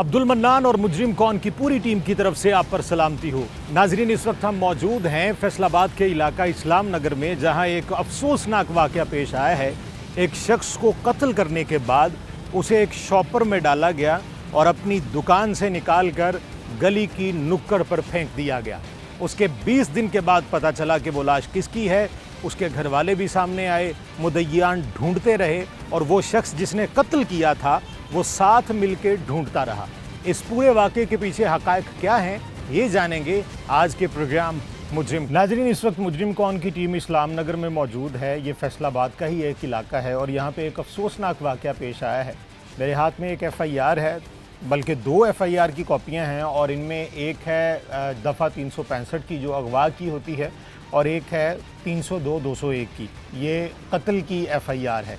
Abdul mannan और मुजरिम कौन की पूरी टीम की तरफ से आप पर सलामती हो। नाजरीन, इस वक्त हम मौजूद हैं फैसलाबाद के इलाका इस्लाम नगर में, जहां एक अफसोसनाक वाक़या पेश आया है। एक शख्स को कत्ल करने के बाद उसे एक शॉपर में डाला गया और अपनी दुकान से निकाल कर गली की नुक्कड़ पर फेंक दिया गया। उसके 20 दिन के बाद पता चला कि वो लाश किसकी है। उसके घर वाले भी सामने आए, मुद्दईयान ढूंढते रहे और वो शख्स जिसने कत्ल किया था वो साथ मिलकर ढूंढता रहा। इस पूरे वाक़े के पीछे हक़ाइक़ क्या हैं, ये जानेंगे आज के प्रोग्राम मुजरिम। नाज़रीन, इस वक्त मुजरिम कौन की टीम इस्लाम नगर में मौजूद है। ये फैसलाबाद का ही एक इलाका है और यहाँ पे एक अफसोसनाक वाक़या पेश आया है। मेरे हाथ में एक FIR है, बल्कि 2 FIR की कॉपियाँ हैं और इनमें एक है दफ़ा 365 की जो अगवा की होती है और एक है 302-201 की, ये कत्ल की FIR है।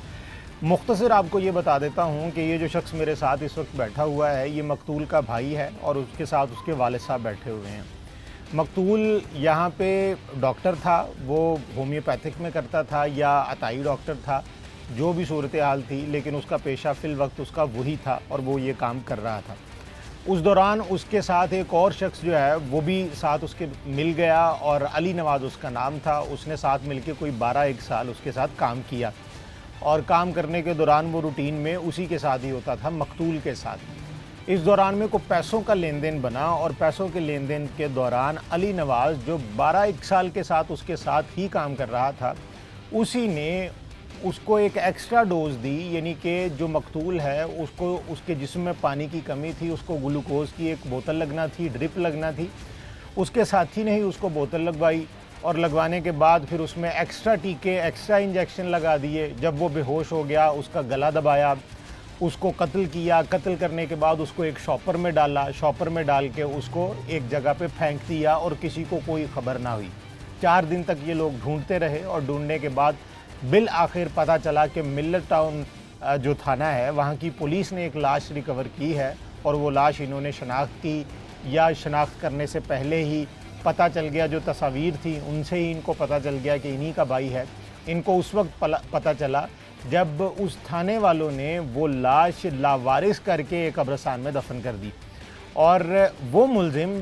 मुख्तसर आपको ये बता देता हूँ कि ये जो शख्स मेरे साथ इस वक्त बैठा हुआ है, ये मकतूल का भाई है और उसके साथ उसके वालिद साहब बैठे हुए हैं। मकतूल यहाँ पे डॉक्टर था, वो होम्योपैथिक में करता था या अताई डॉक्टर था, जो भी सूरत हाल थी, लेकिन उसका पेशा फ़िल वक्त उसका वही था और वो ये काम कर रहा था। उस दौरान उसके साथ एक और शख्स जो है वो भी साथ उसके मिल गया और अली नवाज़ उसका नाम था। उसने साथ मिलके कोई 12-1 साल उसके साथ काम किया और काम करने के दौरान वो रूटीन में उसी के साथ ही होता था, मकतूल के साथ। इस दौरान में को पैसों का लेन देन बना और पैसों के लेन देन के दौरान अली नवाज़ जो 12-1 साल के साथ उसके साथ ही काम कर रहा था, उसी ने उसको एक एक्स्ट्रा डोज दी, यानी कि जो मकतूल है उसको उसके जिस्म में पानी की कमी थी, उसको ग्लूकोज की एक बोतल लगना थी, ड्रिप लगना थी। उसके साथी ने ही उसको बोतल लगवाई और लगवाने के बाद फिर उसमें एक्स्ट्रा टीके, एक्स्ट्रा इंजेक्शन लगा दिए। जब वो बेहोश हो गया, उसका गला दबाया, उसको कत्ल किया। कत्ल करने के बाद उसको एक शॉपर में डाला, शॉपर में डाल के उसको एक जगह पे फेंक दिया और किसी को कोई ख़बर ना हुई। 4 दिन तक ये लोग ढूंढते रहे और ढूंढने के बाद बिल आखिर पता चला कि मिल्लत टाउन जो थाना है वहाँ की पुलिस ने एक लाश रिकवर की है और वो लाश इन्होंने शनाख्त की, या शनाख्त करने से पहले ही पता चल गया, जो तस्वीर थी उनसे ही इनको पता चल गया कि इन्हीं का भाई है। इनको उस वक्त पता चला जब उस थाने वालों ने वो लाश लावारिस करके एक कब्रिस्तान में दफन कर दी और वो मुलजिम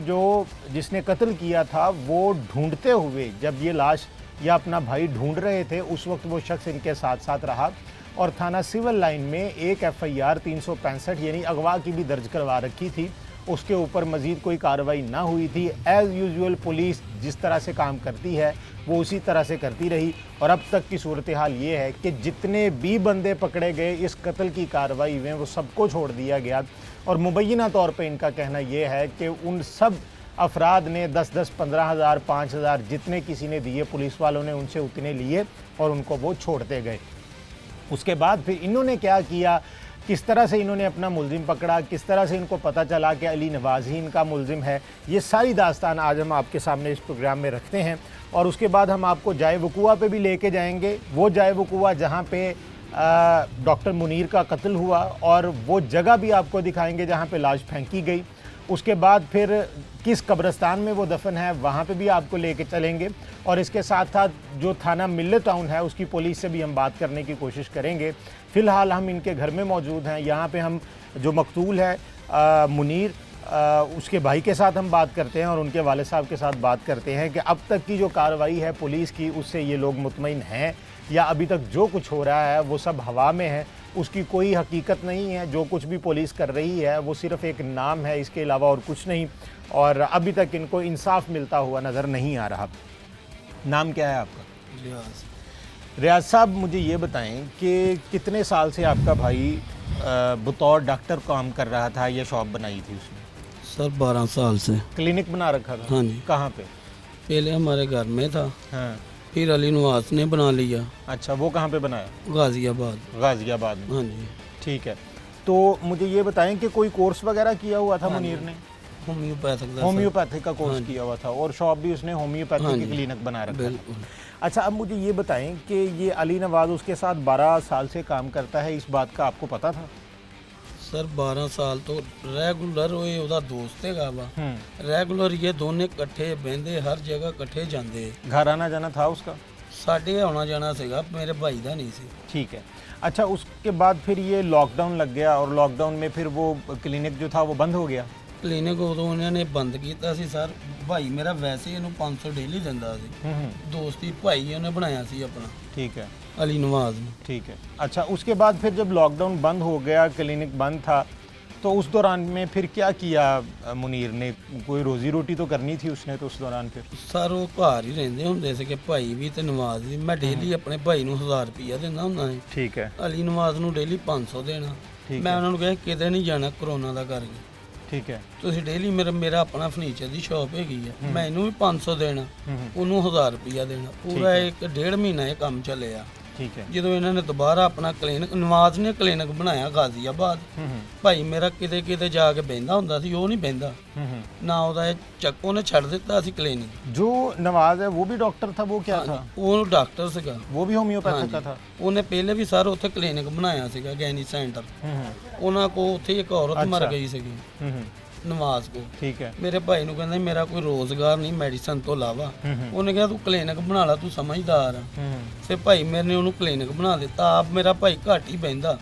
जिसने कत्ल किया था वो ढूंढते हुए, जब ये लाश या अपना भाई ढूंढ रहे थे, उस वक्त वो शख्स इनके साथ साथ रहा और थाना सिविल लाइन में एक FIR 365 यानी अगवा की भी दर्ज करवा रखी थी। उसके ऊपर मज़ीद कोई कार्रवाई ना हुई थी। एज़ यूजुअल पुलिस जिस तरह से काम करती है वो उसी तरह से करती रही और अब तक की सूरत हाल ये है कि जितने भी बंदे पकड़े गए इस कत्ल की कार्रवाई में, वो सबको छोड़ दिया गया और मुबैना तौर पे इनका कहना ये है कि उन सब अफराद ने 10-10, 15,000, 5,000 जितने किसी ने दिए, पुलिस वालों ने उनसे उतने लिए और उनको वो छोड़ते गए। उसके बाद फिर इन्होंने क्या किया, किस तरह से इन्होंने अपना मुलजिम पकड़ा, किस तरह से इनको पता चला कि अली नवाज़ ही इनका मुलजिम है, ये सारी दास्तान आज हम आपके सामने इस प्रोग्राम में रखते हैं। और उसके बाद हम आपको जाए वक़ूआ पे भी लेके जाएंगे, वो जाए वक़ूआ जहाँ पे डॉक्टर मुनीर का कत्ल हुआ और वो जगह भी आपको दिखाएंगे जहाँ पे लाश फेंकी गई। उसके बाद फिर किस कब्रिस्तान में वो दफन है वहाँ पे भी आपको लेके चलेंगे और इसके साथ साथ जो थाना मिल्लत टाउन है उसकी पुलिस से भी हम बात करने की कोशिश करेंगे। फ़िलहाल हम इनके घर में मौजूद हैं। यहाँ पे हम जो मकतूल है मुनीर, उसके भाई के साथ हम बात करते हैं और उनके वालिद साहब के साथ बात करते हैं कि अब तक की जो कार्रवाई है पुलिस की, उससे ये लोग मुतमईन हैं या अभी तक जो कुछ हो रहा है वो सब हवा में है, उसकी कोई हकीकत नहीं है। जो कुछ भी पुलिस कर रही है वो सिर्फ़ एक नाम है, इसके अलावा और कुछ नहीं, और अभी तक इनको इंसाफ मिलता हुआ नज़र नहीं आ रहा। नाम क्या है आपका? रियाज साहब, मुझे ये बताएं कि कितने साल से आपका भाई बतौर डॉक्टर काम कर रहा था या शॉप बनाई थी उसने? सर 12 साल से क्लिनिक बना रखा था? हाँ जी। कहाँ पे? पहले हमारे घर में था, हाँ, फिर अली नवाज ने बना लिया। अच्छा, वो कहाँ पे बनाया? गाजियाबाद। गाजियाबाद में? हाँ जी। ठीक है, तो मुझे ये बताएं कि कोई कोर्स वगैरह किया हुआ था मुनीर ने? होम्योपैथिक का कोर्स किया हुआ था और शॉप भी उसने होम्योपैथिक की क्लिनिक बना रखा था। अच्छा, अब मुझे ये बताएं कि ये अली नवाज उसके साथ 12 साल से काम करता है, इस बात का आपको पता था? सर 12 साल तो रेगुलर होए ਉਹਦਾ ਦੋਸਤ ਹੈਗਾ ਵਾ रेगुलर ये दोनों इकट्ठे बहंदे हर जगह इकट्ठे जाते। घर आना जाना था उसका? ਸਾਡੇ ਆਉਣਾ ਜਾਣਾ ਸੀਗਾ, ਮੇਰੇ ਭਾਈ ਦਾ ਨਹੀਂ ਸੀ। ठीक है। अच्छा, उसके बाद फिर ये लॉकडाउन लग गया और लॉकडाउन में फिर वो क्लिनिक जो था वो बंद हो गया। ਕਲੀਨਿਕ ਉਦੋਂ ਉਹਨਾਂ ਨੇ ਬੰਦ ਕੀਤਾ ਸੀ ਸਰ। ਭਾਈ ਮੇਰਾ ਵੈਸੇ ਹੀ ਇਹਨੂੰ 500 ਡੇਲੀ ਦਿੰਦਾ ਸੀ। ਦੋਸਤੀ ਭਾਈ ਉਹਨੇ ਬਣਾਇਆ ਸੀ ਆਪਣਾ, ठीक है, ਅਲੀ ਨਵਾਜ਼ ਨੂੰ। ठीक है। अच्छा, उसके बाद फिर जब लॉकडाउन बंद हो गया, क्लिनिक बंद था, तो उस दौरान में फिर क्या किया मुनीर ने? कोई रोजी रोटी तो करनी थी उसने, तो उस दौरान फिर ਸਰ ਉਹ ਘਰ ਹੀ ਰਹਿੰਦੇ ਹੁੰਦੇ ਸੀਗੇ, ਭਾਈ ਵੀ ਤੇ ਨਵਾਜ਼ ਵੀ। ਮੈਂ ਡੇਲੀ ਆਪਣੇ ਭਾਈ ਨੂੰ 1000 ਰੁਪਈਆ ਦਿੰਦਾ ਹੁੰਦਾ ਸੀ, ठीक है, ਅਲੀ ਨਵਾਜ਼ ਨੂੰ ਡੇਲੀ 500 ਦੇਣਾ। ਠੀਕ ਮੈਂ ਹੈ। ਉਹਨਾਂ ਨੂੰ ਕਿਹਾ ਕਿਤੇ ਨਹੀਂ ਜਾਣਾ ਕਰੋਨਾ ਦਾ ਕਰਕੇ, ठीक है, ਤੁਸੀਂ ਡੇਲੀ ਮੇਰਾ ਆਪਣਾ ਫਰਨੀਚਰ ਦੀ ਸ਼ਾਪ ਹੈਗੀ ਆ, ਮੈਂ ਇਹਨੂੰ ਵੀ 500 ਦੇਣਾ, ਉਹਨੂੰ 1000 ਰੁਪਈਆ ਦੇਣਾ। ਪੂਰਾ 1.5 ਮਹੀਨਾ ਇਹ ਕੰਮ ਚੱਲਿਆ। ठीक है। ਜਦੋਂ ਇਹਨਾਂ ਨੇ ਦੁਬਾਰਾ ਆਪਣਾ ਕਲੀਨਿਕ, ਨਵਾਜ਼ ਨੇ ਕਲੀਨਿਕ ਬਣਾਇਆ ਗਾਜ਼ੀਆਬਾਦ, ਭਾਈ ਮੇਰਾ ਕਿਤੇ ਕਿਤੇ ਜਾ ਕੇ ਬਹਿੰਦਾ ਹੁੰਦਾ ਸੀ, ਉਹ ਨਹੀਂ ਬਹਿੰਦਾ ਨਾ। ਉਹਦਾ ਇਹ ਚੱਕ ਉਹਨੇ ਛੱਡ ਦਿੱਤਾ ਸੀ ਕਲੀਨਿਕ। जो नवाज है वो भी डॉक्टर था, वो क्या था? ਉਹ ਡਾਕਟਰ ਸੀਗਾ, वो भी होम्योपैथिक का था। ਉਹਨੇ ਪਹਿਲੇ ਵੀ ਸਰ ਉੱਥੇ ਕਲੀਨਿਕ ਬਣਾਇਆ ਸੀਗਾ, ਗੈਨੀ ਸੈਂਟਰ। ਉਹਨਾਂ ਕੋ ਉੱਥੇ ਇੱਕ ਔਰਤ ਮਰ ਗਈ ਸੀਗੀ ਨਵਾਜ਼ ਕੋ। ठीक है, ਮੇਰੇ ਭਾਈ ਨੂੰ ਕਹਿੰਦਾ ਮੇਰਾ ਕੋਈ ਰੋਜ਼ਗਾਰ ਨਹੀਂ ਮੈਡੀਸਨ ਤੋਂ ਇਲਾਵਾ। ਉਹਨੇ ਕਿਹਾ ਤੂੰ ਕਲੀਨਿਕ ਬਣਾ ਲਾ, ਤੂੰ ਸਮਝਦਾਰ ਆ। ਫਿਰ ਭਾਈ ਮੇਰੇ ਨੇ ਉਹਨੂੰ ਕਲੀਨਿਕ ਬਣਾ ਦਿੱਤਾ। ਆਪ ਮੇਰਾ ਭਾਈ ਘੱਟ ਹੀ ਬਹਿੰਦਾ,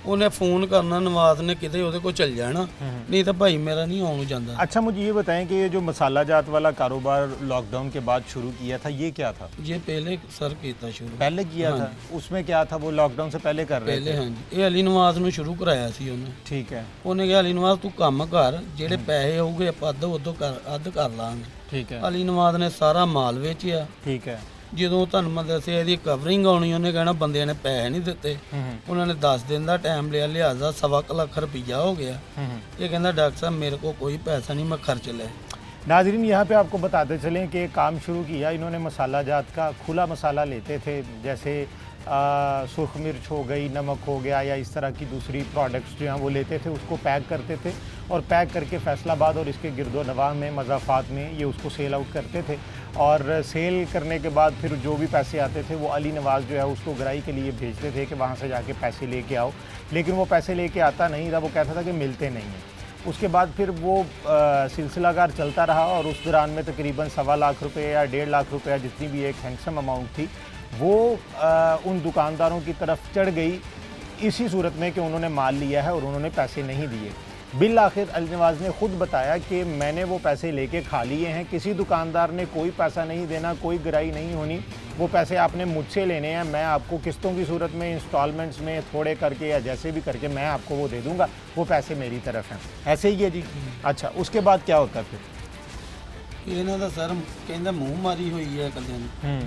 ਉਹਨੇ ਫੋਨ ਕਰਨਾ, ਨਵਾਜ਼ ਨੇ ਕਿਤੇ ਉਹਦੇ ਕੋਲ ਚੱਲ ਜਾਣਾ, ਨਹੀਂ ਤਾਂ ਭਾਈ ਮੇਰਾ नहीं आने ਜਾਂਦਾ। अच्छा, मुझे ये बताएं कि ये जो मसाला जात वाला कारोबार लॉकडाउन के बाद शुरू किया था, ये क्या था? ये पहले सर ਕੀਤਾ ਸ਼ੁਰੂ, पहले किया था? उसमें क्या था? वो लॉकडाउन से पहले कर रहे ਪਹਿਲੇ थे? ਹਾਂਜੀ। ਇਹ ਅਲੀ ਨਵਾਜ਼ ਨੂੰ ਸ਼ੁਰੂ ਕਰਾਇਆ ਸੀ ਉਹਨੇ। ठीक है, ਉਹਨੇ ਕਿਹਾ ਅਲੀ ਨਵਾਜ਼ ਤੂੰ ਕੰਮ ਕਰ, ਜਿਹੜੇ ਪੈਸੇ ਆਉਗੇ ਆਪਾਂ ਅੱਧ ਕਰ ਲਾਂਗੇ। ठीक है, ਅਲੀ ਨਵਾਜ਼ ਨੇ ਸਾਰਾ ਮਾਲ ਵੇਚਿਆ। ठीक है, ਜਦੋਂ ਤੁਹਾਨੂੰ ਮੈਂ ਦੱਸਿਆ ਇਹਦੀ ਕਵਰਿੰਗ ਆਉਣੀ, ਉਹਨੇ ਕਹਿਣਾ ਬੰਦਿਆਂ ਨੇ ਪੈਸੇ ਨਹੀਂ ਦਿੱਤੇ। ਉਹਨਾਂ ਨੇ 10 ਦਿਨ ਦਾ ਟਾਈਮ ਲਿਆ, ਲਿਹਾਜ਼ਾ 1.25 ਲੱਖ ਰੁਪਈਆ ਹੋ ਗਿਆ। ਇਹ ਕਹਿੰਦਾ ਡਾਕਟਰ ਸਾਹਿਬ ਮੇਰੇ को कोई पैसा नहीं, मैं खर्च ले। नाजरीन, यहाँ पे आपको बताते चलें कि काम शुरू किया इन्होंने मसाला जात का। खुला मसाला लेते थे, जैसे सुर्ख मिर्च हो गई, नमक हो गया, या इस तरह की दूसरी प्रोडक्ट्स जो हैं वो लेते थे, उसको पैक करते थे और पैक करके फैसलाबाद और इसके गिरदो नवाह में, मज़ाफ़ात में ये उसको सेल आउट करते थे। और सेल करने के बाद फिर जो भी पैसे आते थे वो अली नवाज़ जो है उसको गराई के लिए भेजते थे कि वहाँ से जाके पैसे लेके आओ, लेकिन वो पैसे लेके आता नहीं था, वो कहता था कि मिलते नहीं हैं। उसके बाद फिर वो सिलसिलाकार चलता रहा और उस दौरान में तकरीबन 1.25 लाख रुपए या 1.5 लाख रुपया, जितनी भी एक हैंडसम अमाउंट थी, वो उन दुकानदारों की तरफ चढ़ गई, इसी सूरत में कि उन्होंने माल लिया है और उन्होंने पैसे नहीं दिए। बिल आखिर अली नवाज ने खुद बताया कि मैंने वो पैसे लेके खा लिए हैं, किसी दुकानदार ने कोई पैसा नहीं देना, कोई गिराई नहीं होनी, वो पैसे आपने मुझसे लेने हैं, मैं आपको किस्तों की सूरत में, इंस्टॉलमेंट्स में थोड़े करके या जैसे भी करके मैं आपको वो दे दूंगा, वो पैसे मेरी तरफ हैं। ऐसे ही है जी। अच्छा, उसके बाद क्या होता फिर? ਇਹਨਾਂ ਦਾ ਸਰ ਕਹਿੰਦਾ ਮੂੰਹ ਮਾਰੀ ਹੋਈ ਹੈ ਕਦੇ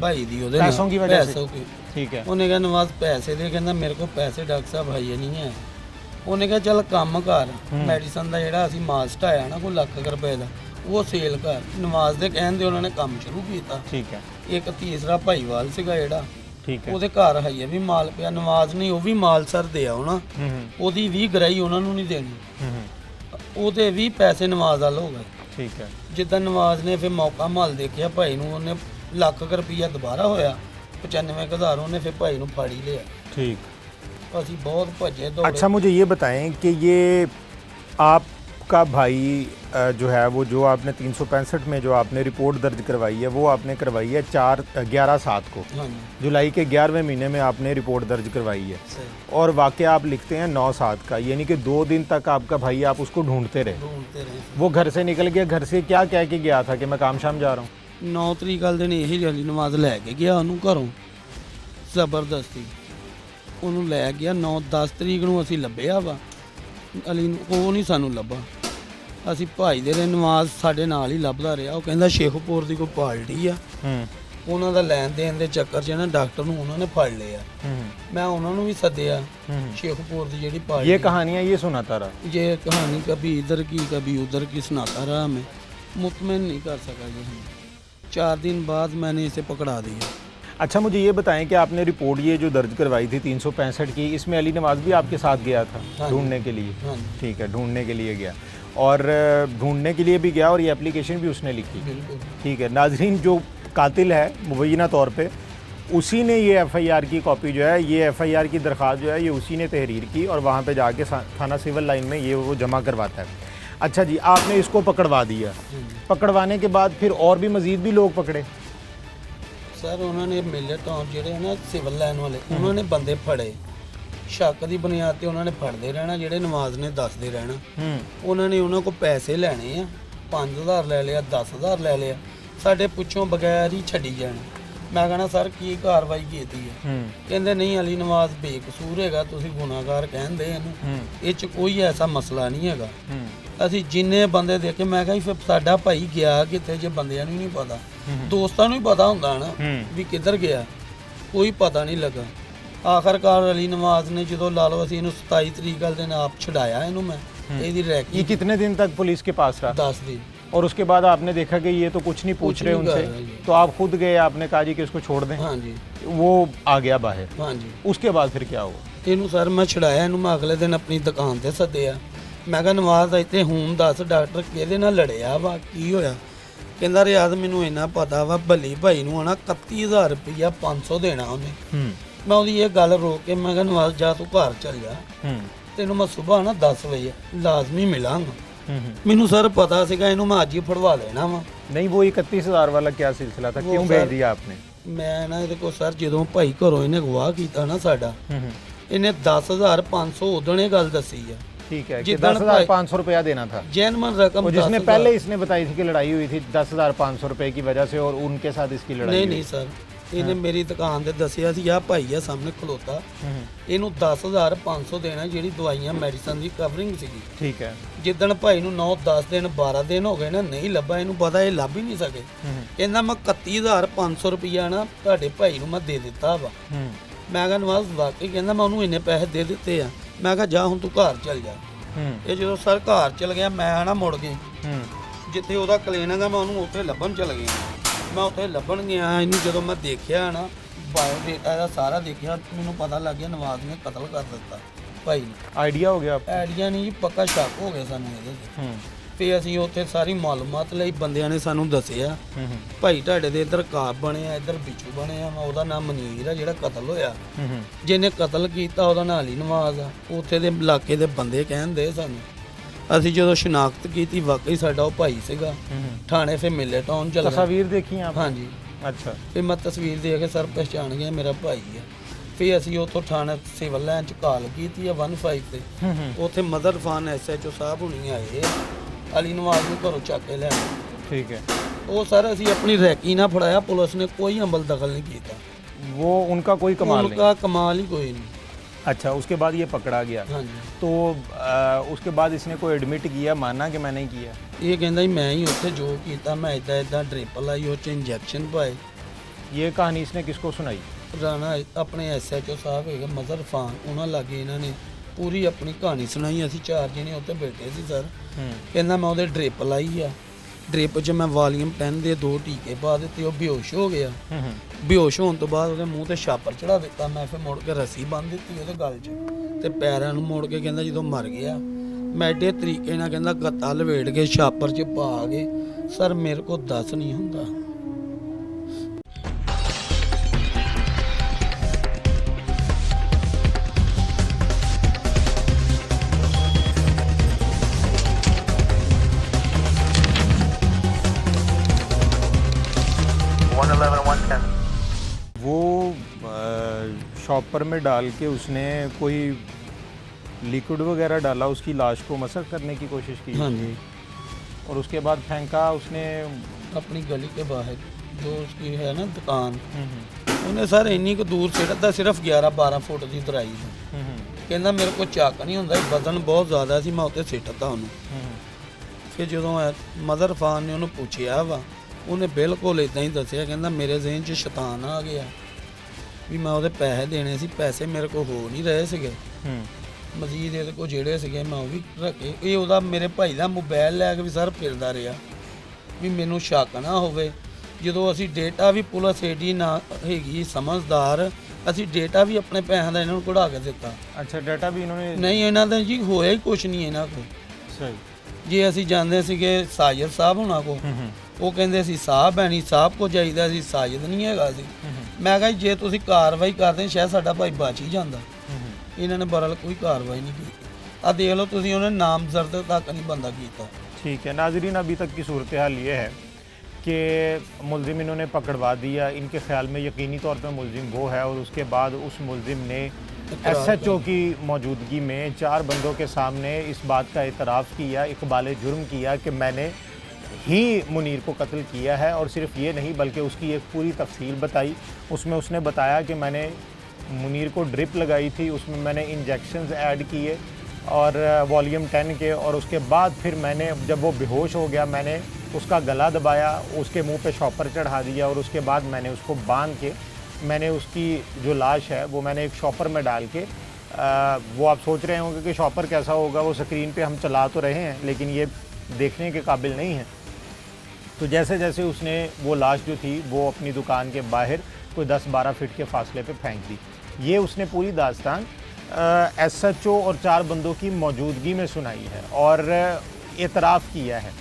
ਭਾਈ ਦੀ ਉਹਦੇ पैसों की वजह से? ਪੈਸੋਂ ਕੀ। ठीक है, ਉਹਨੇ ਕਿਹਾ ਨਵਾਜ਼ ਪੈਸੇ ਦੇ, ਕਹਿੰਦਾ ਮੇਰੇ ਕੋਲ ਪੈਸੇ ਡਾਕਟਰ ਸਾਹਿਬ ਹੈ ਨਹੀਂ ਹੈ। ਉਹਨੇ ਕਿਹਾ ਚੱਲ ਕੰਮ ਕਰ, ਮੈਡੀਸਨ ਦਾ ਜਿਹੜਾ ਅਸੀਂ ਮਾਲ ਸਟਾਇਆ ਨਾ ਕੋਈ ਲੱਖ ਰੁਪਏ ਦਾ, ਉਹ ਸੇਲ ਕਰ। ਨਵਾਜ਼ ਦੇ ਕਹਿਣ ਦੇ ਉਹਨਾਂ ਨੇ ਕੰਮ ਸ਼ੁਰੂ ਕੀਤਾ। ठीक है, ਇੱਕ ਤੀਸਰਾ ਭਾਈਵਾਲ ਸੀਗਾ ਜਿਹੜਾ, ठीक है, ਉਹਦੇ ਘਰ ਹੈ ਵੀ ਮਾਲ ਪਿਆ। ਨਵਾਜ਼ ਨੇ ਉਹ ਵੀ ਮਾਲ ਸਰ ਦੇ ਆਉਣਾ, ਉਹਦੀ ਵੀ ਗਰਾਈ ਉਹਨਾਂ ਨੂੰ ਨਹੀਂ ਦੇਣੀ, ਉਹਦੇ ਵੀ ਪੈਸੇ ਨਵਾਜ਼ ਵੱਲ ਹੋ ਗਏ। ठीक है, ਜਿੱਦਾਂ ਨਵਾਜ਼ ਨੇ ਫਿਰ ਮੌਕਾ ਮਾਲ ਦੇਖਿਆ ਭਾਈ ਨੂੰ, ਉਹਨੇ ਲੱਖ ਰੁਪਈਆ ਦੁਬਾਰਾ ਹੋਇਆ 95,000, ਉਹਨੇ ਫਿਰ ਭਾਈ ਨੂੰ ਫਾੜੀ ਲਿਆ। ठीक। ਅਸੀਂ ਬਹੁਤ ਭੱਜੇ ਦੌੜੇ। अच्छा, मुझे ये बताएं कि ये आपका भाई जो है वो, जो आपने 365 में जो आपने रिपोर्ट दर्ज करवाई है, वो आपने करवाई है 11/7 को, ਹਾਂਜੀ जुलाई के 11वें महीने में आपने रिपोर्ट दर्ज करवाई है, ਸਹੀ और वाकया आप लिखते हैं 9/7 का, यानी कि 2 दिन तक आपका भाई आप उसको ढूंढते रहे। ढूंढते रहे। वो घर से निकल गया, घर से क्या कह के गया था कि मैं काम शाम जा रहा हूँ? 9 ਤਰੀਕ ਵਾਲੇ ਦਿਨ ਇਹੀ ਅਲੀ ਨਵਾਜ਼ ਲੈ ਕੇ ਗਿਆ ਉਹਨੂੰ ਘਰੋਂ ਜ਼ਬਰਦਸਤੀ, ਉਹਨੂੰ ਲੈ ਗਿਆ। 9-10 ਤਰੀਕ ਨੂੰ ਅਸੀਂ ਲੱਭਿਆ ਵਾ ਅਲੀ ਨੂੰ, ਉਹ ਨਹੀਂ ਸਾਨੂੰ ਲੱਭਾ। ਅਸੀਂ ਭਾਈ ਦੇ ਰਹੇ, ਨਵਾਜ਼ ਸਾਡੇ ਨਾਲ ਹੀ ਲੱਭਦਾ ਰਿਹਾ। ਉਹ ਕਹਿੰਦਾ ਸ਼ੇਖੂਪੁਰ ਦੀ ਕੋਈ ਪਾਰਟੀ ਆ, ਉਹਨਾਂ ਦਾ ਲੈਣ ਦੇਣ ਦੇ ਚੱਕਰ 'ਚ ਨਾ ਡਾਕਟਰ ਨੂੰ ਉਹਨਾਂ ਨੇ ਫੜ ਲਿਆ। ਮੈਂ ਉਹਨਾਂ ਨੂੰ ਵੀ ਸੱਦਿਆ, शेखपुर की ਜਿਹੜੀ पार्टी, ये कहानियाँ ये सुनाता रहा। ये कहानी कभी इधर की कभी उधर की सुनाता रहा। मैं मुतमईन नहीं कर सका जी। 4 दिन बाद मैंने इसे पकड़ा दिया। अच्छा, मुझे ये बताएं कि आपने रिपोर्ट ये जो दर्ज करवाई थी 365 की, इसमें अली नवाज भी आपके साथ गया था ढूंढने के लिए? हाँ जी, ठीक है, ढूंढने के लिए गया, और ढूंढने के लिए भी गया और ये एप्लीकेशन भी उसने लिखी। बिल्कुल ठीक है नाजरीन, जो कातिल है मुबैना तौर पे उसी ने ये एफआईआर की कॉपी जो है, ये एफआईआर की दरख्वास्त जो है ये उसी ने तहरीर की और वहाँ पे जाके थाना सिविल लाइन में ये वो जमा करवाता है। अच्छा जी, आपने इसको पकड़वा दिया, पकड़वाने के बाद फिर और भी मज़ीद भी लोग पकड़े? ਸਰ ਉਹਨਾਂ ਨੇ ਮੇਲੇ ਤੋਂ ਜਿਹੜੇ ਨਾ ਸਿਵਲ ਲਾਈਨ ਵਾਲੇ ਉਹਨਾਂ ਨੇ ਬੰਦੇ ਫੜੇ, ਸ਼ੱਕ ਦੀ ਬੁਨਿਆਦ ਤੇ ਉਹਨਾਂ ਨੇ ਫੜਦੇ ਰਹਿਣਾ, ਜਿਹੜੇ ਨਵਾਜ਼ ਨੇ ਦੱਸਦੇ ਰਹਿਣਾ। ਉਹਨਾਂ ਨੇ ਉਹਨਾਂ ਕੋਲ ਪੈਸੇ ਲੈਣੇ ਆ, 5000 ਲੈ ਲਿਆ, 10000 ਲੈ ਲਿਆ, ਸਾਡੇ ਪੁੱਛੋਂ ਬਗੈਰ ਹੀ ਛੱਡੀ ਜਾਣ। ਮੈਂ ਕਹਣਾ ਸਰ ਕੀ ਕਾਰਵਾਈ ਕੀਤੀ ਹੈ? ਕਹਿੰਦੇ ਨਹੀਂ ਅਲੀ ਨਵਾਜ਼ ਬੇਕਸੂਰ ਹੈਗਾ, ਤੁਸੀਂ ਗੁਨਾਹਗਾਰ ਕਹਿੰਦੇ ਇਹਨੂੰ, ਇਹ ਚ ਕੋਈ ਐਸਾ ਮਸਲਾ ਨਹੀਂ ਹੈਗਾ। ਅਸੀਂ ਜਿੰਨੇ ਬੰਦੇ ਦੇਖੇ, ਮੈਂ ਕਿਹਾ ਫਿਰ ਸਾਡਾ ਭਾਈ ਗਿਆ ਕਿੱਥੇ ਜੇ ਬੰਦਿਆਂ ਨੂੰ ਨਹੀਂ ਪਤਾ, ਦੋਸਤਾਂ ਨੂੰ ਹੀ ਪਤਾ ਹੁੰਦਾ ਨਾ ਵੀ ਕਿੱਧਰ ਗਿਆ, ਕੋਈ ਪਤਾ ਨਹੀਂ ਲੱਗਾ। ਆਖਰਕਾਰ ਅਲੀ ਨਵਾਜ਼ ਨੇ ਜਦੋਂ ਲਾ ਲਓ ਅਸੀਂ ਇਹਨੂੰ 27 ਤਰੀਕ ਵਾਲੇ ਦਿਨ ਆਪ ਛੁਡਾਇਆ ਇਹਨੂੰ ਮੈਂ, ਇਹਦੀ रैकी। ये कितने दिन तक पुलिस के पास रहा? 10 दिन। और उसके बाद आपने देखा कि ये तो कुछ नहीं पूछ रहे उनसे, तो आप खुद गए, आपने कहा जी कि इसको छोड़ दें? हाँ जी। वो आ गया बाहर? हाँ जी। उसके बाद फिर क्या हुआ? ਇਹਨੂੰ ਸਰ ਮੈਂ ਛੁਡਾਇਆ, ਇਹਨੂੰ ਮੈਂ ਅਗਲੇ ਦਿਨ ਆਪਣੀ ਦੁਕਾਨ ਤੇ ਸੱਦਿਆ। ਮੈਂ ਕਿਹਾ ਨਵਾਜ਼ ਇੱਥੇ ਹੁਣ ਦੱਸ ਡਾਕਟਰ ਕਿਹਦੇ ਨਾਲ ਲੜਿਆ ਵਾ, ਕੀ ਹੋਇਆ? ਕਹਿੰਦਾ ਰਿਆਜ਼ ਮੈਨੂੰ ਇੰਨਾ ਪਤਾ ਵਾ, ਭੱਲੀ ਭਾਈ ਨੂੰ ਆਣਾ 31000 ਰੁਪਇਆ 500 ਦੇਣਾ ਉਹਨੇ। ਮੈਂ ਉਹਦੀ ਇਹ ਗੱਲ ਰੋਕ ਕੇ ਮੈਂ ਕਿਹਾ ਨਵਾਜ਼ ਜਾ ਤੂੰ ਘਰ ਚੱਲ ਜਾ, ਤੈਨੂੰ ਮੈਂ ਸਵੇਰ ਨਾ 10 ਵਜੇ ਲਾਜ਼ਮੀ ਮਿਲਾਂਗਾ। ਮੈਨੂੰ ਸਰ ਪਤਾ ਸੀਗਾ ਇਹਨੂੰ ਮੈਂ ਅੱਜ ਹੀ ਫੜਵਾ ਲੈਣਾ ਵਾ। नहीं, वो 31,000 वाला क्या सिलसिला था? क्यों भेज दिया आपने? ਮੈਂ ਨਾ ਇਹਦੇ ਕੋਲ ਸਰ ਜਦੋਂ ਭਾਈ ਘਰੋਂ ਇਹਨੇ ਗਵਾਹ ਕੀਤਾ ਨਾ ਸਾਡਾ, ਇਹਨੇ 10500 ਉਦੋਂ ਇਹ ਗੱਲ ਦੱਸੀ ਆ। ठीक है कि जितना 10,500 रुपया देना था। जैनमन रकम वो जिसने 10,000 पहले इसने बताई थी कि लड़ाई हुई थी 10,500 रुपए की वजह से, और उनके साथ इसकी लड़ाई ਨਹੀਂ हुई। ਨਹੀਂ ਸਰ, ਇਹਨੇ ਮੇਰੀ ਦੁਕਾਨ ਤੇ ਦੱਸਿਆ ਸੀ ਆ ਭਾਈ ਆ ਸਾਹਮਣੇ ਖਲੋਤਾ, ਇਹਨੂੰ 10500 ਦੇਣਾ ਜਿਹੜੀ ਦਵਾਈਆਂ ਮੈਡੀਸਨ ਦੀ ਕਵਰਿੰਗ ਸੀਗੀ। ठीक है। ਜਿੱਦਣ ਭਾਈ ਨੂੰ 9-10 ਦਿਨ 12 ਦਿਨ ਹੋ ਗਏ ਨਾ ਨਹੀਂ ਲੱਭਾ, ਇਹਨੂੰ ਪਤਾ ਇਹ ਲੱਭ ਹੀ ਨਹੀਂ ਸਕੇ। ਕਹਿੰਦਾ ਮੈਂ 31500 ਰੁਪਇਆ ਨਾ ਤੁਹਾਡੇ ਭਾਈ ਨੂੰ ਮੈਂ ਦੇ ਦਿੱਤਾ ਵਾ। ਮੈਂ ਕਿਹਾ ਨਵਾਜ਼ ਵਾਕਈ? ਕਹਿੰਦਾ ਮੈਂ ਉਹਨੂੰ ਇੰਨੇ ਪੈਸੇ ਦੇ ਦਿੱਤੇ ਆ। ਮੈਂ ਕਿਹਾ ਜਾ ਹੁਣ ਤੂੰ ਘਰ ਚੱਲ ਜਾ। ਇਹ ਜਦੋਂ ਸਰ ਘਰ ਚਲ ਗਿਆ ਮੈਂ ਨਾ ਮੁੜ ਗਈ, ਜਿੱਥੇ ਉਹਦਾ ਕਲੀਨਿਕ ਆ ਮੈਂ ਉਹਨੂੰ ਉੱਥੇ ਲੱਭਣ ਚਲ ਗਿਆ। ਮੈਂ ਉੱਥੇ ਲੱਭਣ ਗਿਆ, ਇਹਨੂੰ ਜਦੋਂ ਮੈਂ ਦੇਖਿਆ ਨਾ ਬਾਇਓਡੇਟਾ ਇਹਦਾ ਸਾਰਾ ਦੇਖਿਆ, ਮੈਨੂੰ ਪਤਾ ਲੱਗ ਗਿਆ ਨਵਾਜ਼ ਨੇ ਕਤਲ ਕਰ ਦਿੱਤਾ ਭਾਈ ਨੂੰ। आइडिया हो गया आपको? ਆਈਡੀਆ ਨਹੀਂ ਜੀ, ਪੱਕਾ ਸ਼ੱਕ ਹੋ ਗਿਆ ਸਾਨੂੰ ਇਹਦੇ ਤੇ। ਫਿਰ ਅਸੀਂ ਉੱਥੇ ਸਾਰੀ ਮਾਲੂਮਾਤ ਲਈ, ਬੰਦਿਆਂ ਨੇ ਸਾਨੂੰ ਦੱਸਿਆ ਭਾਈ ਤੁਹਾਡੇ ਦੇ ਇੱਧਰ ਕਾਬ ਬਣਿਆ, ਇੱਧਰ ਬਿੱਚੂ ਬਣਿਆ, ਉਹਦਾ ਨਾਮ ਮਨੀਰ ਆ ਜਿਹੜਾ ਕਤਲ ਹੋਇਆ, ਜਿਹਨੇ ਕਤਲ ਕੀਤਾ ਉਹਦਾ ਨਾਂ ਅਲੀ ਨਵਾਜ਼ ਆ। ਉੱਥੇ ਦੇ ਇਲਾਕੇ ਦੇ ਬੰਦੇ ਕਹਿੰਦੇ ਸਾਨੂੰ। ਅਸੀਂ ਜਦੋਂ ਸ਼ਨਾਖਤ ਕੀਤੀ ਵਾਕਈ ਸਾਡਾ ਉਹ ਭਾਈ ਸੀਗਾ। ਥਾਣੇ ਫਿਰ ਮਿਲੇ ਟਾਊਨ ਚਲ ਗਏ। तस्वीर देखी आप? हाँ जी। अच्छा। ਫਿਰ ਮੈਂ ਤਸਵੀਰ ਦੇਖ ਕੇ ਸਰ ਪਹਿਚਾਣ ਗਿਆ ਮੇਰਾ ਭਾਈ ਆ। ਫਿਰ ਅਸੀਂ ਉੱਥੋਂ ਥਾਣੇ ਸਿਵਲ ਲਾਈਨ ਚ ਕਾਲ ਕੀਤੀ ਆ 15 ਤੇ। ਉੱਥੇ ਮਦਰ ਫਾਨ SHO ਸਾਹਿਬ ਹੁਣੀ ਆਏ, ਅਲੀ ਨਵਾਜ਼ ਨੂੰ ਘਰੋਂ ਚੱਕ ਕੇ ਲੈ ਆਏ। ठीक है। ਉਹ ਸਰ ਅਸੀਂ ਆਪਣੀ ਰੈਕੀ ਨਾਲ ਫੜਾਇਆ, ਪੁਲਿਸ ਨੇ ਕੋਈ ਅਮਲ ਦਖਲ नहीं ਕੀਤਾ। वो उनका कोई कमाल नहीं। उनका कमाल ही कोई नहीं। अच्छा, उसके बाद ये पकड़ा गया। हाँ जी। तो उसके बाद इसने कोई एडमिट किया, माना कि मैं नहीं किया? ਇਹ ਕਹਿੰਦਾ ਜੀ ਮੈਂ ਹੀ ਉੱਥੇ ਜੋ ਕੀਤਾ, ਮੈਂ ਇਦਾਂ ਡ੍ਰਿਪ ਲਾਈ, ਉਹ ਚ ਇੰਜੈਕਸ਼ਨ ਪਾਏ। ये कहानी इसने किसको सुनाई? ਰਾਣਾ ਆਪਣੇ SHO ਸਾਹਿਬ ਹੈਗੇ ਮਜ਼ਰ ਫਾਨ, ਉਹਨਾਂ ਲਾਗੇ ਇਹਨਾਂ ਨੇ ਪੂਰੀ ਆਪਣੀ ਕਹਾਣੀ ਸੁਣਾਈ। ਅਸੀਂ 4 ਜਣੇ ਉੱਥੇ ਬੈਠੇ ਸੀ ਸਰ। ਕਹਿੰਦਾ ਮੈਂ ਉਹਦੇ ਡ੍ਰਿਪ ਲਾਈ ਆ, ਡ੍ਰਿਪ 'ਚ ਮੈਂ ਵਾਲੀਅਮ 10 ਦੇ 2 ਟੀਕੇ ਪਾ ਦਿੱਤੇ, ਉਹ ਬੇਹੋਸ਼ ਹੋ ਗਿਆ। ਬੇਹੋਸ਼ ਹੋਣ ਤੋਂ ਬਾਅਦ ਉਹਦੇ ਮੂੰਹ ਤੇ ਛਾਪਰ ਚੜਾ ਦਿੱਤਾ। ਮੈਂ ਫਿਰ ਮੁੜ ਕੇ ਰੱਸੀ ਬੰਨ੍ਹ ਦਿੱਤੀ ਉਹਦੇ ਗਲ 'ਚ ਤੇ ਪੈਰਾਂ ਨੂੰ ਮੋੜ ਕੇ। ਕਹਿੰਦਾ ਜਦੋਂ ਮਰ ਗਿਆ ਮੈਂ ਏਡੇ ਤਰੀਕੇ ਨਾਲ ਕਹਿੰਦਾ ਗੱਤਾ ਲਵੇੜ ਕੇ ਛਾਪਰ 'ਚ ਪਾ ਕੇ ਸਰ ਮੇਰੇ ਕੋਲ ਦੱਸ ਨਹੀਂ ਹੁੰਦਾ। वो शॉपर में डाल के उसने कोई लिक्विड वगैरह डाला, उसकी लाश को मसक करने की कोशिश की। हाँ जी। और उसके बाद फेंका उसने अपनी गली के बाहर जो उसकी है ना दुकान, ਉਹਨੇ ਸਰ ਇੰਨੀ ਕੁ ਦੂਰ ਸਿੱਟਦਾ, ਸਿਰਫ 11-12 ਫੁੱਟ ਦੀ ਦਰਾਈ ਸੀ। ਕਹਿੰਦਾ ਮੇਰੇ ਕੋਲ ਚੱਕ ਨਹੀਂ ਹੁੰਦਾ, ਵਜ਼ਨ ਬਹੁਤ ਜ਼ਿਆਦਾ ਸੀ, ਮੈਂ ਉੱਤੇ ਸਿੱਟਦਾ ਉਹਨੂੰ। ਫਿਰ ਜਦੋਂ ਮਦਰ ਫਾਨ ਨੇ ਉਹਨੂੰ ਪੁੱਛਿਆ ਵਾ, ਉਹਨੇ ਬਿਲਕੁਲ ਇਦਾਂ ਹੀ ਦੱਸਿਆ। ਕਹਿੰਦਾ ਮੇਰੇ ਜ਼ਿਹਨ 'ਚ ਸ਼ੈਤਾਨ ਆ ਗਿਆ ਵੀ ਮੈਂ ਉਹਦੇ ਪੈਸੇ ਦੇਣੇ ਸੀ, ਪੈਸੇ ਮੇਰੇ ਕੋਲ ਹੋ ਨਹੀਂ ਰਹੇ ਸੀਗੇ। ਮਜ਼ੀਦ ਇਹਦੇ ਕੋਲ ਜਿਹੜੇ ਸੀਗੇ ਮੈਂ ਉਹ ਵੀ ਰੱਖੇ। ਇਹ ਉਹਦਾ ਮੇਰੇ ਭਾਈ ਦਾ ਮੋਬਾਈਲ ਲੈ ਕੇ ਵੀ ਸਰ ਫਿਰਦਾ ਰਿਹਾ ਵੀ ਮੈਨੂੰ ਸ਼ੱਕ ਨਾ ਹੋਵੇ। ਜਦੋਂ ਅਸੀਂ ਡੇਟਾ ਵੀ ਪੁਲਿਸ ਏਡੀ ਨਾ ਹੈਗੀ ਸਮਝਦਾਰ, ਅਸੀਂ ਡੇਟਾ ਵੀ ਆਪਣੇ ਪੈਸਿਆਂ ਦਾ ਇਹਨਾਂ ਨੂੰ ਕਢਾ ਕੇ ਦਿੱਤਾ। अच्छा, डाटा भी इन्होंने? ਨਹੀਂ ਇਹਨਾਂ ਦਾ ਜੀ ਹੋਇਆ ਹੀ ਕੁਛ ਨਹੀਂ ਇਹਨਾਂ ਕੋਲ। सही। ਜੇ ਅਸੀਂ ਜਾਂਦੇ ਸੀਗੇ ਸਾਜਦ ਸਾਹਿਬ ਹੁਣਾਂ ਕੋਲ, ਉਹ ਕਹਿੰਦੇ ਸੀ ਸਾਹਿਬ ਹੈ ਨਹੀਂ, ਸਾਹਿਬ ਕੋ ਜਾਈਦਾ ਸੀ, ਸਾਜਦ ਨਹੀਂ ਹੈਗਾ ਸੀ। ਮੈਂ ਕਿਹਾ ਜੇ ਤੁਸੀਂ ਕਾਰਵਾਈ ਕਰਦੇ ਸ਼ਾਇਦ ਸਾਡਾ ਭਾਈ ਬਚ ਹੀ ਜਾਂਦਾ। ਇਹਨਾਂ ਨੇ ਬਰਲ ਕੋਈ ਕਾਰਵਾਈ ਨਹੀਂ ਕੀਤੀ। ਆ ਦੇਖ ਲਓ ਤੁਸੀਂ, ਉਹਨੇ ਨਾਮਜ਼ਦ ਤੱਕ ਨਹੀਂ ਬੰਦਾ ਕੀਤਾ। ठीक है नाजरीन, अभी तक की सूरत हाल ये है कि मुलजिम इन्होंने पकड़वा दिया, इनके ख्याल में यकीनी तौर पे मुलजिम वो है, और उसके बाद उस मुलजिम ने SHO की मौजूदगी में 4 बंदों के सामने इस बात का एतराफ़ किया, इकबाल जुर्म किया कि मैंने ही मुनीर को कत्ल किया है। और सिर्फ ये नहीं बल्कि उसकी एक पूरी तफसील बताई। उसमें उसने बताया कि मैंने मुनीर को ड्रिप लगाई थी, उसमें मैंने इंजेक्शंस ऐड किए और वॉल्यूम 10 के, और उसके बाद फिर मैंने जब वो बेहोश हो गया मैंने उसका गला दबाया, उसके मुंह पे शॉपर चढ़ा दिया, और उसके बाद मैंने उसको बांध के मैंने उसकी जो लाश है वो मैंने एक शॉपर में डाल के वो आप सोच रहे होंगे कि शॉपर कैसा होगा, वो स्क्रीन पे हम चला तो रहे हैं लेकिन ये देखने के काबिल नहीं है। तो जैसे जैसे उसने वो लाश जो थी वो अपनी दुकान के बाहर कोई 10-12 फीट के फासले पे फेंक दी। ये उसने पूरी दास्तान SHO और 4 बंदों की मौजूदगी में सुनाई है और एतराफ़ किया है।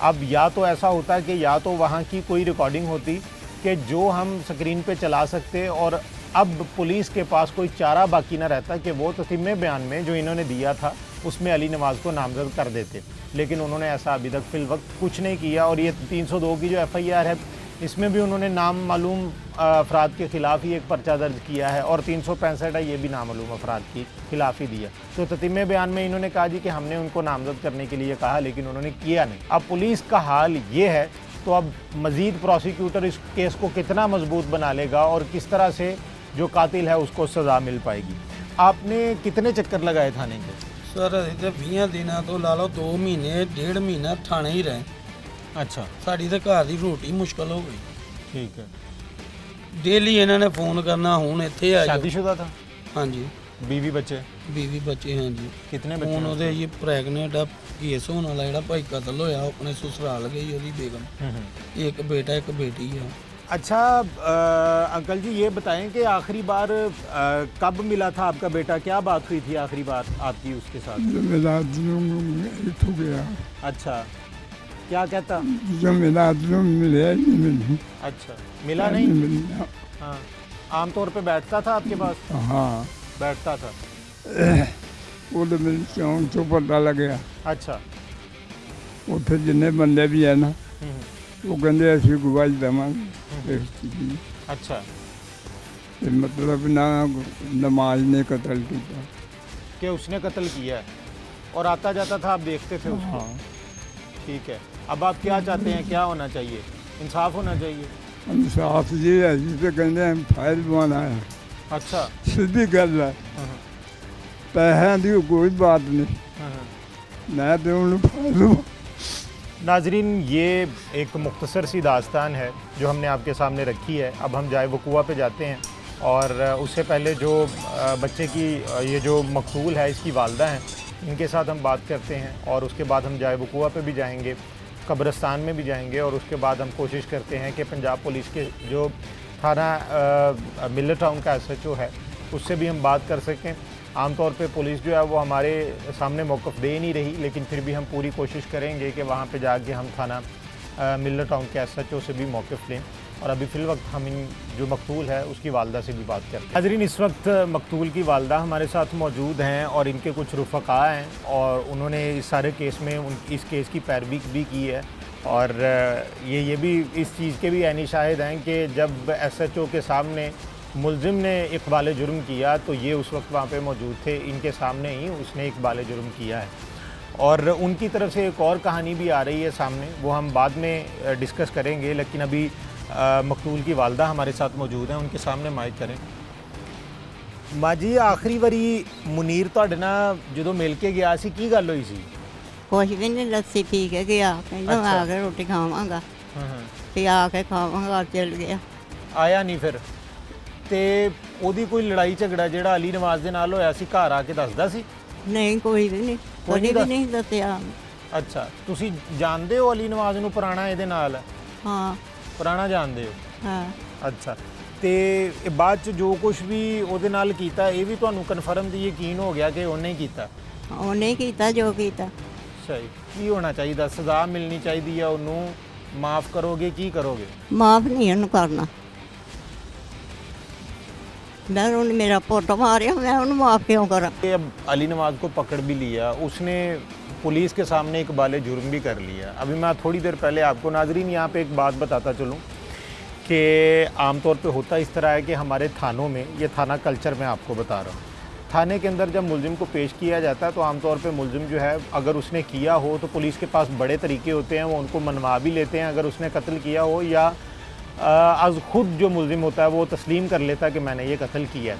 अब या तो ऐसा होता कि या तो वहाँ की कोई रिकॉर्डिंग होती कि जो हम स्क्रीन पे चला सकते, और अब पुलिस के पास कोई चारा बाकी ना रहता कि वो तस्मीम बयान में जो इन्होंने दिया था उसमें अली नवाज़ को नामज़द कर देते, लेकिन उन्होंने ऐसा अभी तक फ़िल वक्त कुछ नहीं किया। और ये 302 की जो FIR है इसमें भी उन्होंने नाम मालूम अफराद के ख़िलाफ़ ही एक पर्चा दर्ज किया है, और 365 है ये भी नामालूम अफराद के ख़िलाफ़ ही दिया। तो तस्मीम बयान में इन्होंने कहा जी कि हमने उनको नामज़द करने के लिए कहा लेकिन उन्होंने किया नहीं। अब पुलिस का हाल ये है, तो अब मज़ीद प्रोसिक्यूटर इस केस को कितना मजबूत बना लेगा और किस तरह से जो कातिल है उसको सज़ा मिल पाएगी। आपने कितने चक्कर लगाए थाने के? सर ਅਸੀਂ ਤੇ 20 ਦਿਨਾਂ ਤੋਂ ਲਾ ਲਓ 2 ਮਹੀਨੇ 1.5 ਮਹੀਨਾ ਥਾਣੇ ਹੀ ਰਹੇ। अच्छा, ਸਾਡੀ ਤੇ ਘਰ ਦੀ ਰੋਟੀ ਮੁਸ਼ਕਲ ਹੋ ਗਈ। ठीक है। ਡੇਲੀ ਇਹਨਾਂ ਨੇ ਫੋਨ ਕਰਨਾ, ਹੁਣ ਇੱਥੇ ਆ ਜਾਓ। शादीशुदा था? ਹਾਂਜੀ, बीवी बच्चे? बीवी बच्चे ਹਾਂਜੀ। कितने बच्चे ਹੁਣ हैं ਉਹਦੇ ਇਹ ਪ੍ਰੈਗਨੈਂਟ ਆ, ਕੇਸ ਹੋਣ ਵਾਲਾ ਜਿਹੜਾ ਭਾਈ ਕਤਲ ਹੋਇਆ ਉਹ ਆਪਣੇ ਸਸੁਰਾਲ ਗਈ ਉਹਦੀ ਬੇਗਮ। ਇੱਕ ਬੇਟਾ ਇੱਕ ਬੇਟੀ ਆ। अच्छा अंकल जी ये बताएं कि आखिरी बार कब मिला था आपका बेटा, क्या बात हुई थी आखिरी बार आपकी उसके साथ? जो मिला हो गया, अच्छा, क्या कहता? जो मिला मिले ही नहीं मिली। अच्छा, मिला नहीं? मिला। हाँ, आमतौर पे बैठता था आपके पास? हाँ, बैठता था। वो तो मेरी चौंक तो पता लगे। अच्छा। उत्थे जिन्ने बंदे भी है ना वो कहते असं गवाही देवांगे। अच्छा, ते मतलब ना नमाज ने कत्ल किया। कि उसने कत्ल किया है और आता जाता था, आप देखते थे उसको? हाँ, ठीक है। अब आप क्या चाहते हैं, क्या होना चाहिए? इंसाफ होना चाहिए? इंसाफ जी है जी, तो कहते हैं फाइल बनाना है। अच्छा। सीधी गल है, हाँ, पैसों की कोई बात नहीं, हाँ। मैं तो उन्हें फाइल। नाजरीन, ये एक मुख्तसर सी दास्तान है जो हमने आपके सामने रखी है। अब हम जाए वकुआ पे जाते हैं, और उससे पहले जो बच्चे की ये जो मकतूल है इसकी वालदा हैं, इनके साथ हम बात करते हैं, और उसके बाद हम जाए वकुआ पे भी जाएंगे, कब्रिस्तान में भी जाएंगे, और उसके बाद हम कोशिश करते हैं कि पंजाब पुलिस के जो थाना मिलर टाउन का SHO है उससे भी हम बात कर सकें। आमतौर पे पुलिस जो है वो हमारे सामने मौक़िफ़ दे नहीं रही, लेकिन फिर भी हम पूरी कोशिश करेंगे कि वहाँ पे जाके हम थाना मिलर टाउन के SHO से भी मौक़िफ़ लें। और अभी फ़िल वक्त हम इन जो मकतूल है उसकी वालदा से भी बात करते हैं। नाज़रीन, इस वक्त मकतूल की वालदा हमारे साथ मौजूद हैं, और इनके कुछ रुफ़क़ा हैं, और उन्होंने इस सारे केस में इस केस की पैरवी भी की है, और ये भी इस चीज़ के भी ऐनी शाहिद हैं कि जब SHO के सामने मुलजिम ने इकबाल जुर्म किया तो ये उस वक्त वहाँ पे मौजूद थे, इनके सामने ही उसने इकबाल जुर्म किया है। और उनकी तरफ से एक और कहानी भी आ रही है सामने, वो हम बाद में डिस्कस करेंगे, लेकिन अभी मकतूल की वालदा हमारे साथ मौजूद हैं, उनके सामने माइक करें। माँ जी, आखिरी वारी मुनीर तुहाडे नाल जदों मिल के गया सी, की गल होई सी? कुछ भी नहीं, लस्सी पी के गया, कहना अच्छा। आ के रोटी खावांगा, ते आ के खावांगा, चल गया। आया नहीं फिर? ਤੇ ਉਹਦੀ ਕੋਈ ਲੜਾਈ ਝਗੜਾ ਜਿਹੜਾ ਅਲੀ ਨਵਾਜ਼ ਦੇ ਨਾਲ ਹੋਇਆ ਸੀ ਘਰ ਆ ਕੇ ਦੱਸਦਾ ਸੀ? नहीं कोई भी नहीं, कोई कभी नहीं भी दस- नहीं दसिया। ਅੱਛਾ, ਤੁਸੀਂ ਜਾਣਦੇ ਹੋ ਅਲੀ ਨਵਾਜ਼ ਨੂੰ? ਪੁਰਾਣਾ ਇਹਦੇ ਨਾਲ ਹੈ? हाँ ਪੁਰਾਣਾ ਜਾਣਦੇ ਹੋ? हाँ ਅੱਛਾ, ਤੇ ਇਹ ਬਾਅਦ ਚ ਜੋ ਕੁਝ ਵੀ ਉਹਦੇ ਨਾਲ ਕੀਤਾ ਇਹ ਵੀ ਤੁਹਾਨੂੰ ਕਨਫਰਮ ਦੀ ਯਕੀਨ ਹੋ ਗਿਆ ਕਿ ਉਹਨੇ ਹੀ ਕੀਤਾ? उन्हें कीता जो कीता। ਸਹੀ। ਕੀ ਹੋਣਾ ਚਾਹੀਦਾ? ਸਜ਼ਾ ਮਿਲਣੀ ਚਾਹੀਦੀ ਹੈ ਉਹਨੂੰ? ਮਾਫ ਕਰੋਗੇ? ਕੀ ਕਰੋਗੇ? माफ नहीं उन्हें करना। मैं उन्हें मेरा पुत मारिया, मैं उन्हें माफ क्यों करा? ये अब अली नवाज को पकड़ भी लिया, उसने पुलिस के सामने इकबाल जुर्म भी कर लिया। अभी मैं थोड़ी देर पहले आपको नाजरीन यहाँ पे एक बात बताता चलूँ कि आमतौर पे होता इस तरह है कि हमारे थानों में, ये थाना कल्चर मैं आपको बता रहा हूँ, थाने के अंदर जब मुलजिम को पेश किया जाता है तो आमतौर पे मुलजिम जो है अगर उसने किया हो तो पुलिस के पास बड़े तरीके होते हैं, वो उनको मनवा भी लेते हैं। अगर उसने कत्ल किया हो या आज खुद जो मुलजिम होता है वो तस्लीम कर लेता है कि मैंने ये कत्ल किया है,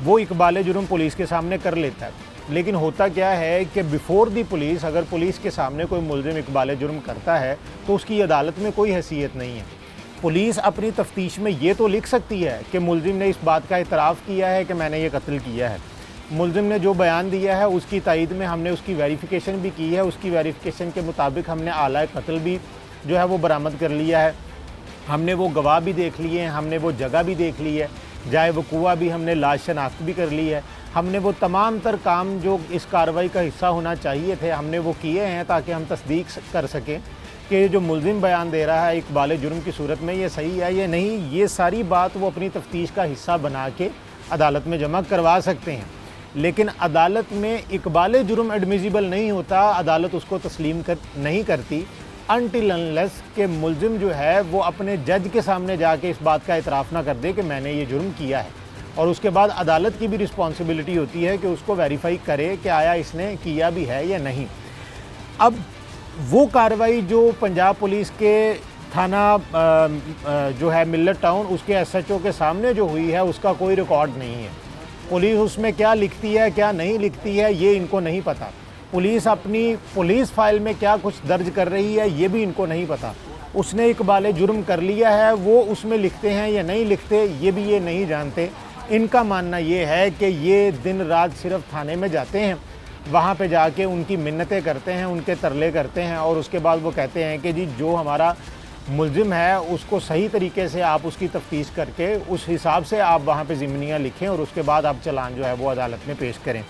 वो इकबाल जुर्म पुलिस के सामने कर लेता है। लेकिन होता क्या है कि बिफ़ोर दी पुलिस, अगर पुलिस के सामने कोई मुलजिम इकबाल जुर्म करता है तो उसकी अदालत में कोई हैसियत नहीं है। पुलिस अपनी तफ्तीश में ये तो लिख सकती है कि मुलजिम ने इस बात का इतराफ़ किया है कि मैंने ये कत्ल किया है, मुलजिम ने जो बयान दिया है उसकी तायद में हमने उसकी वेरिफिकेशन भी की है, उसकी वेरिफिकेशन के मुताबिक हमने आला कत्ल भी जो है वो बरामद कर लिया है, हमने वो गवाह भी देख लिए हैं, हमने वो जगह भी देख ली है, जाए वकूआ भी हमने लाश शनाख्त भी कर ली है, हमने वो तमाम तर काम जो इस कार्रवाई का हिस्सा होना चाहिए थे हमने वो किए हैं ताकि हम तस्दीक कर सकें कि जो मुलजिम बयान दे रहा है इकबाल जुर्म की सूरत में ये सही है या नहीं। ये सारी बात वो अपनी तफ्तीश का हिस्सा बना के अदालत में जमा करवा सकते हैं। लेकिन अदालत में इकबाल जुर्म एडमिसिबल नहीं होता, अदालत उसको तस्लीम नहीं करती अनटिल अनलेस के मुलजिम जो है वो अपने जज के सामने जाके इस बात का इतराफ़ ना कर दे कि मैंने ये जुर्म किया है। और उसके बाद अदालत की भी रिस्पॉन्सिबिलिटी होती है कि उसको वेरीफाई करे कि आया इसने किया भी है या नहीं। अब वो कार्रवाई जो पंजाब पुलिस के थाना जो है मिल्लत टाउन उसके SHO के सामने जो हुई है उसका कोई रिकॉर्ड नहीं है। पुलिस उसमें क्या लिखती है क्या नहीं लिखती है ये इनको नहीं पता। पुलिस अपनी पुलिस फाइल में क्या कुछ दर्ज कर रही है ये भी इनको नहीं पता। उसने इकबाल जुर्म कर लिया है, वो उसमें लिखते हैं या नहीं लिखते ये भी ये नहीं जानते। इनका मानना ये है कि ये दिन रात सिर्फ थाने में जाते हैं, वहाँ पे जाके उनकी मिन्नतें करते हैं, उनके तरले करते हैं और उसके बाद वो कहते हैं कि जी जो हमारा मुलजिम है उसको सही तरीके से आप उसकी तफ्तीश करके उस हिसाब से आप वहाँ पे ज़िम्नियाँ लिखें और उसके बाद आप चालान जो है वो अदालत में पेश करें।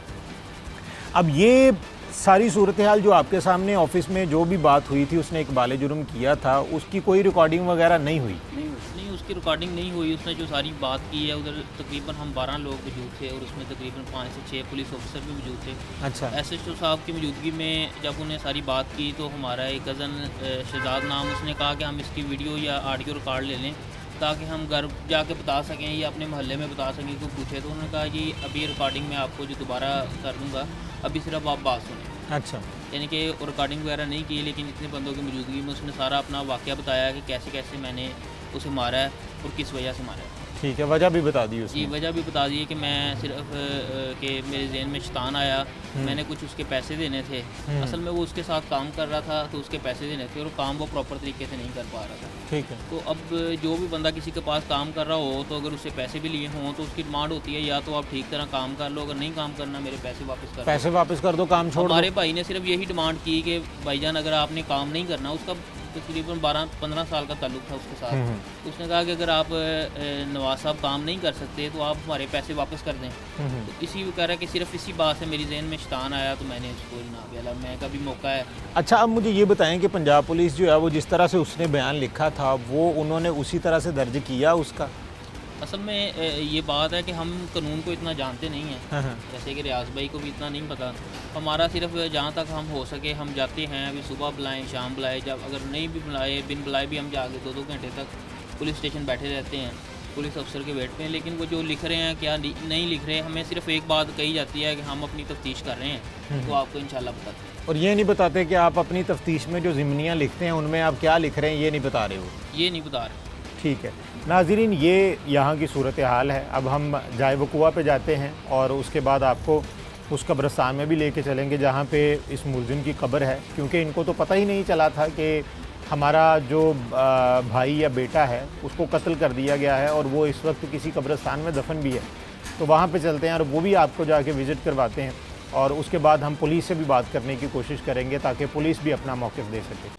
अब ये सारी सूरत हाल जो आपके सामने ऑफिस में जो भी बात हुई थी उसने इकबाल जुर्म किया था उसकी कोई रिकॉर्डिंग वगैरह नहीं हुई? नहीं उसकी रिकॉर्डिंग नहीं हुई। उसने जो सारी बात की है उधर तकरीबन हम 12 लोग मौजूद थे और उसमें तकरीबन 5 से 6 पुलिस ऑफिसर भी मौजूद थे। अच्छा। SHO साहब की मौजूदगी में जब उन्हें सारी बात की तो हमारा एक कज़न शहजाद नाम, उसने कहा कि हम इसकी वीडियो या ऑडियो रिकॉर्ड ले लें ताकि हम घर जाके बता सकें या अपने मोहल्ले में बता सकें। तो पूछे तो उन्होंने कहा जी अभी रिकॉर्डिंग मैं आपको जो दोबारा कर दूँगा, अभी सिर्फ आप बात सुनें। अच्छा। यानी कि रिकॉर्डिंग वगैरह नहीं की, लेकिन इतने बंदों की मौजूदगी में उसने सारा अपना वाक़या बताया कि कैसे कैसे मैंने उसे मारा है और किस वजह से मारा है। ठीक है, वजह भी बता दी उसने? जी वजह भी बता दी है कि मैं सिर्फ कि मेरे जहन में शैतान आया, मैंने कुछ उसके पैसे देने थे। असल में वो उसके साथ काम कर रहा था तो उसके पैसे देने थे और काम वो प्रॉपर तरीके से नहीं कर पा रहा था। ठीक है। तो अब जो भी बंदा किसी के पास काम कर रहा हो तो अगर उससे पैसे भी लिए हों तो उसकी डिमांड होती है या तो आप ठीक तरह काम कर लो, अगर नहीं काम करना मेरे पैसे वापस कर दो। पैसे वापस कर दो, काम छोड़ दो। हमारे भाई ने सिर्फ यही डिमांड की कि भाईजान अगर आपने काम नहीं करना, उसका तकरीबन 12-15 साल का ताल्लुक था उसके साथ। उसने कहा कि अगर आप नवाज साहब काम नहीं कर सकते तो आप हमारे पैसे वापस कर दें। तो इसी वो कह रहा है कि सिर्फ इसी बात से मेरी जहन में शैतान आया तो मैंने इसको ना गया, मैं कभी मौका है। अच्छा, अब मुझे ये बताएं कि पंजाब पुलिस जो है वो जिस तरह से उसने बयान लिखा था वो उन्होंने उसी तरह से दर्ज किया उसका? असल में ये बात है कि हम कानून को इतना जानते नहीं हैं, जैसे कि रियाज भाई को भी इतना नहीं पता। हमारा सिर्फ जहाँ तक हम हो सके हम जाते हैं, अभी सुबह बुलाएं शाम बुलाएं, जब अगर नहीं भी बुलाए बिन बुलाए भी हम जाके 2-2 घंटे तक पुलिस स्टेशन बैठे रहते हैं पुलिस अफसर के वेट में। लेकिन वो जो लिख रहे हैं क्या नहीं लिख रहे, हमें सिर्फ एक बात कही जाती है कि हम अपनी तफ्तीश कर रहे हैं तो आपको इंशाल्लाह बताते हैं। और ये नहीं बताते कि आप अपनी तफ्तीश में जो ज़िम्नियाँ लिखते हैं उनमें आप क्या लिख रहे हैं, ये नहीं बता रहे हो? ये नहीं बता रहे। ठीक है नाज़रीन, ये यहाँ की सूरत हाल है। अब हम जाए वकूआ पे जाते हैं और उसके बाद आपको उस कब्रिस्तान में भी लेके चलेंगे जहाँ पे इस मुलजिम की कब्र है, क्योंकि इनको तो पता ही नहीं चला था कि हमारा जो भाई या बेटा है उसको कत्ल कर दिया गया है और वो इस वक्त किसी कब्रिस्तान में दफन भी है। तो वहाँ पे चलते हैं और वो भी आपको जाके विज़िट करवाते हैं और उसके बाद हम पुलिस से भी बात करने की कोशिश करेंगे ताकि पुलिस भी अपना मौक़िफ़ दे सके।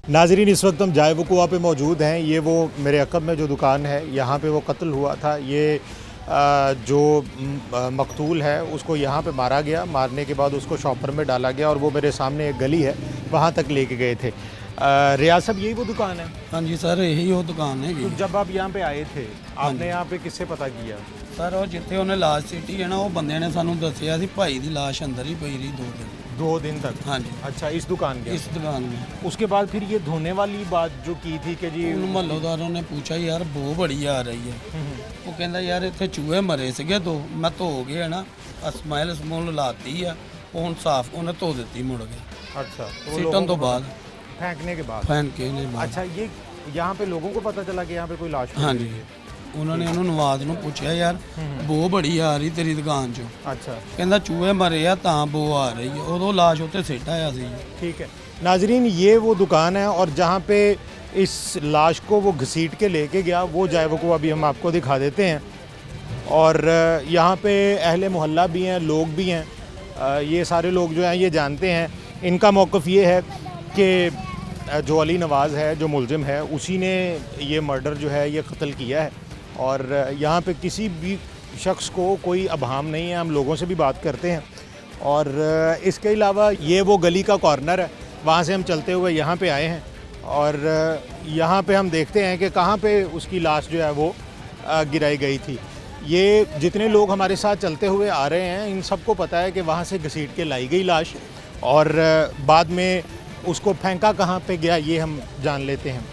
नाजरीन, इस वक्त हम जाए वकुआ पे मौजूद हैं। ये वो मेरे अकब में जो दुकान है, यहाँ पे वो कत्ल हुआ था। ये जो मकतूल है उसको यहाँ पे मारा गया, मारने के बाद उसको शॉपर में डाला गया और वो मेरे सामने एक गली है वहाँ तक लेके गए थे। रियाज साहब, यही वो दुकान है? हाँ जी सर, यही वो दुकान है तो जब आप यहाँ पे आए थे, आपने यहाँ पे किससे पता किया? ਸਰ ਉਹ ਜਿੱਥੇ ਉਹਨੇ ਲਾਸ਼ ਸਿੱਟੀ ਹੈ ਨਾ, ਉਹ ਬੰਦੇ ਨੇ ਸਾਨੂੰ ਦੱਸਿਆ ਸੀ ਭਾਈ ਦੀ ਲਾਸ਼ ਅੰਦਰ ਹੀ ਪਈ ਰਹੀ 2 दिन। 2 दिन तक? हाँ जी, अच्छा, इस दुकान के? इस दुकान में। उसके बाद फिर ये धोने वाली बात जो की थी कि जी ਉਹਨੂੰ ਮਹੱਲੋਦਾਰਾਂ ਨੇ ਪੁੱਛਿਆ ਯਾਰ ਬੋ ਬੜੀ ਆ ਰਹੀ ਹੈ। ਉਹ ਕਹਿੰਦਾ ਯਾਰ ਇੱਥੇ ਚੂਹੇ ਮਰੇ ਸੀਗੇ 2, ਮੈਂ ਧੋ ਗਿਆ ਨਾ, ਸਮੈਲ ਸਮੂਲ ਲਾਤੀ ਆ, ਉਹ ਹੁਣ ਸਾਫ਼ ਉਹਨੇ ਧੋ ਦਿੱਤੀ ਮੁੜ ਕੇ अच्छा, तो वो ਸੀਟਣ लोगों ਤੋਂ को ਬਾਅਦ फेंकने के बाद? ਫੈਨ ਕੇ ਨੇ ਬਾਅਦ। अच्छा, ये यहाँ पे लोगों को पता चला कि यहाँ पे कोई लाश पड़ी हाँ हुई जी। है। ਉਹਨਾਂ ਨੇ ਉਹਨੂੰ ਨਵਾਜ਼ ਨੂੰ ਪੁੱਛਿਆ ਯਾਰ ਬੋ ਬੜੀ ਆ ਰਹੀ ਤੇਰੀ ਦੁਕਾਨ 'ਚੋਂ। अच्छा, ਕਹਿੰਦਾ ਚੂਹੇ ਮਰੇ ਆ ਤਾਂ ਬੋ ਆ ਰਹੀ ਹੈ। ਉਦੋਂ ਲਾਸ਼ ਉੱਤੇ ਸਿੱਟ ਆਇਆ ਸੀ। ठीक है। नाजरीन, ये वो दुकान है और जहाँ पे इस लाश को वो घसीट के लेके गया, वो जाए वो को अभी हम आपको दिखा देते हैं। और यहाँ पे अहले मोहल्ला भी हैं, लोग भी हैं। ये सारे लोग जो हैं ये जानते हैं। इनका मौक़िफ़ ये है कि जो अली नवाज़ है, जो मुलजिम है, उसी ने ये मर्डर जो है ये कत्ल किया है। और यहाँ पे किसी भी शख्स को कोई अबहम नहीं है। हम लोगों से भी बात करते हैं। और इसके अलावा ये वो गली का कॉर्नर है, वहाँ से हम चलते हुए यहाँ पे आए हैं। और यहाँ पे हम देखते हैं कि कहाँ पे उसकी लाश जो है वो गिराई गई थी। ये जितने लोग हमारे साथ चलते हुए आ रहे हैं, इन सबको पता है कि वहाँ से घसीट के लाई गई लाश और बाद में उसको फेंका कहाँ पे गया ये हम जान लेते हैं।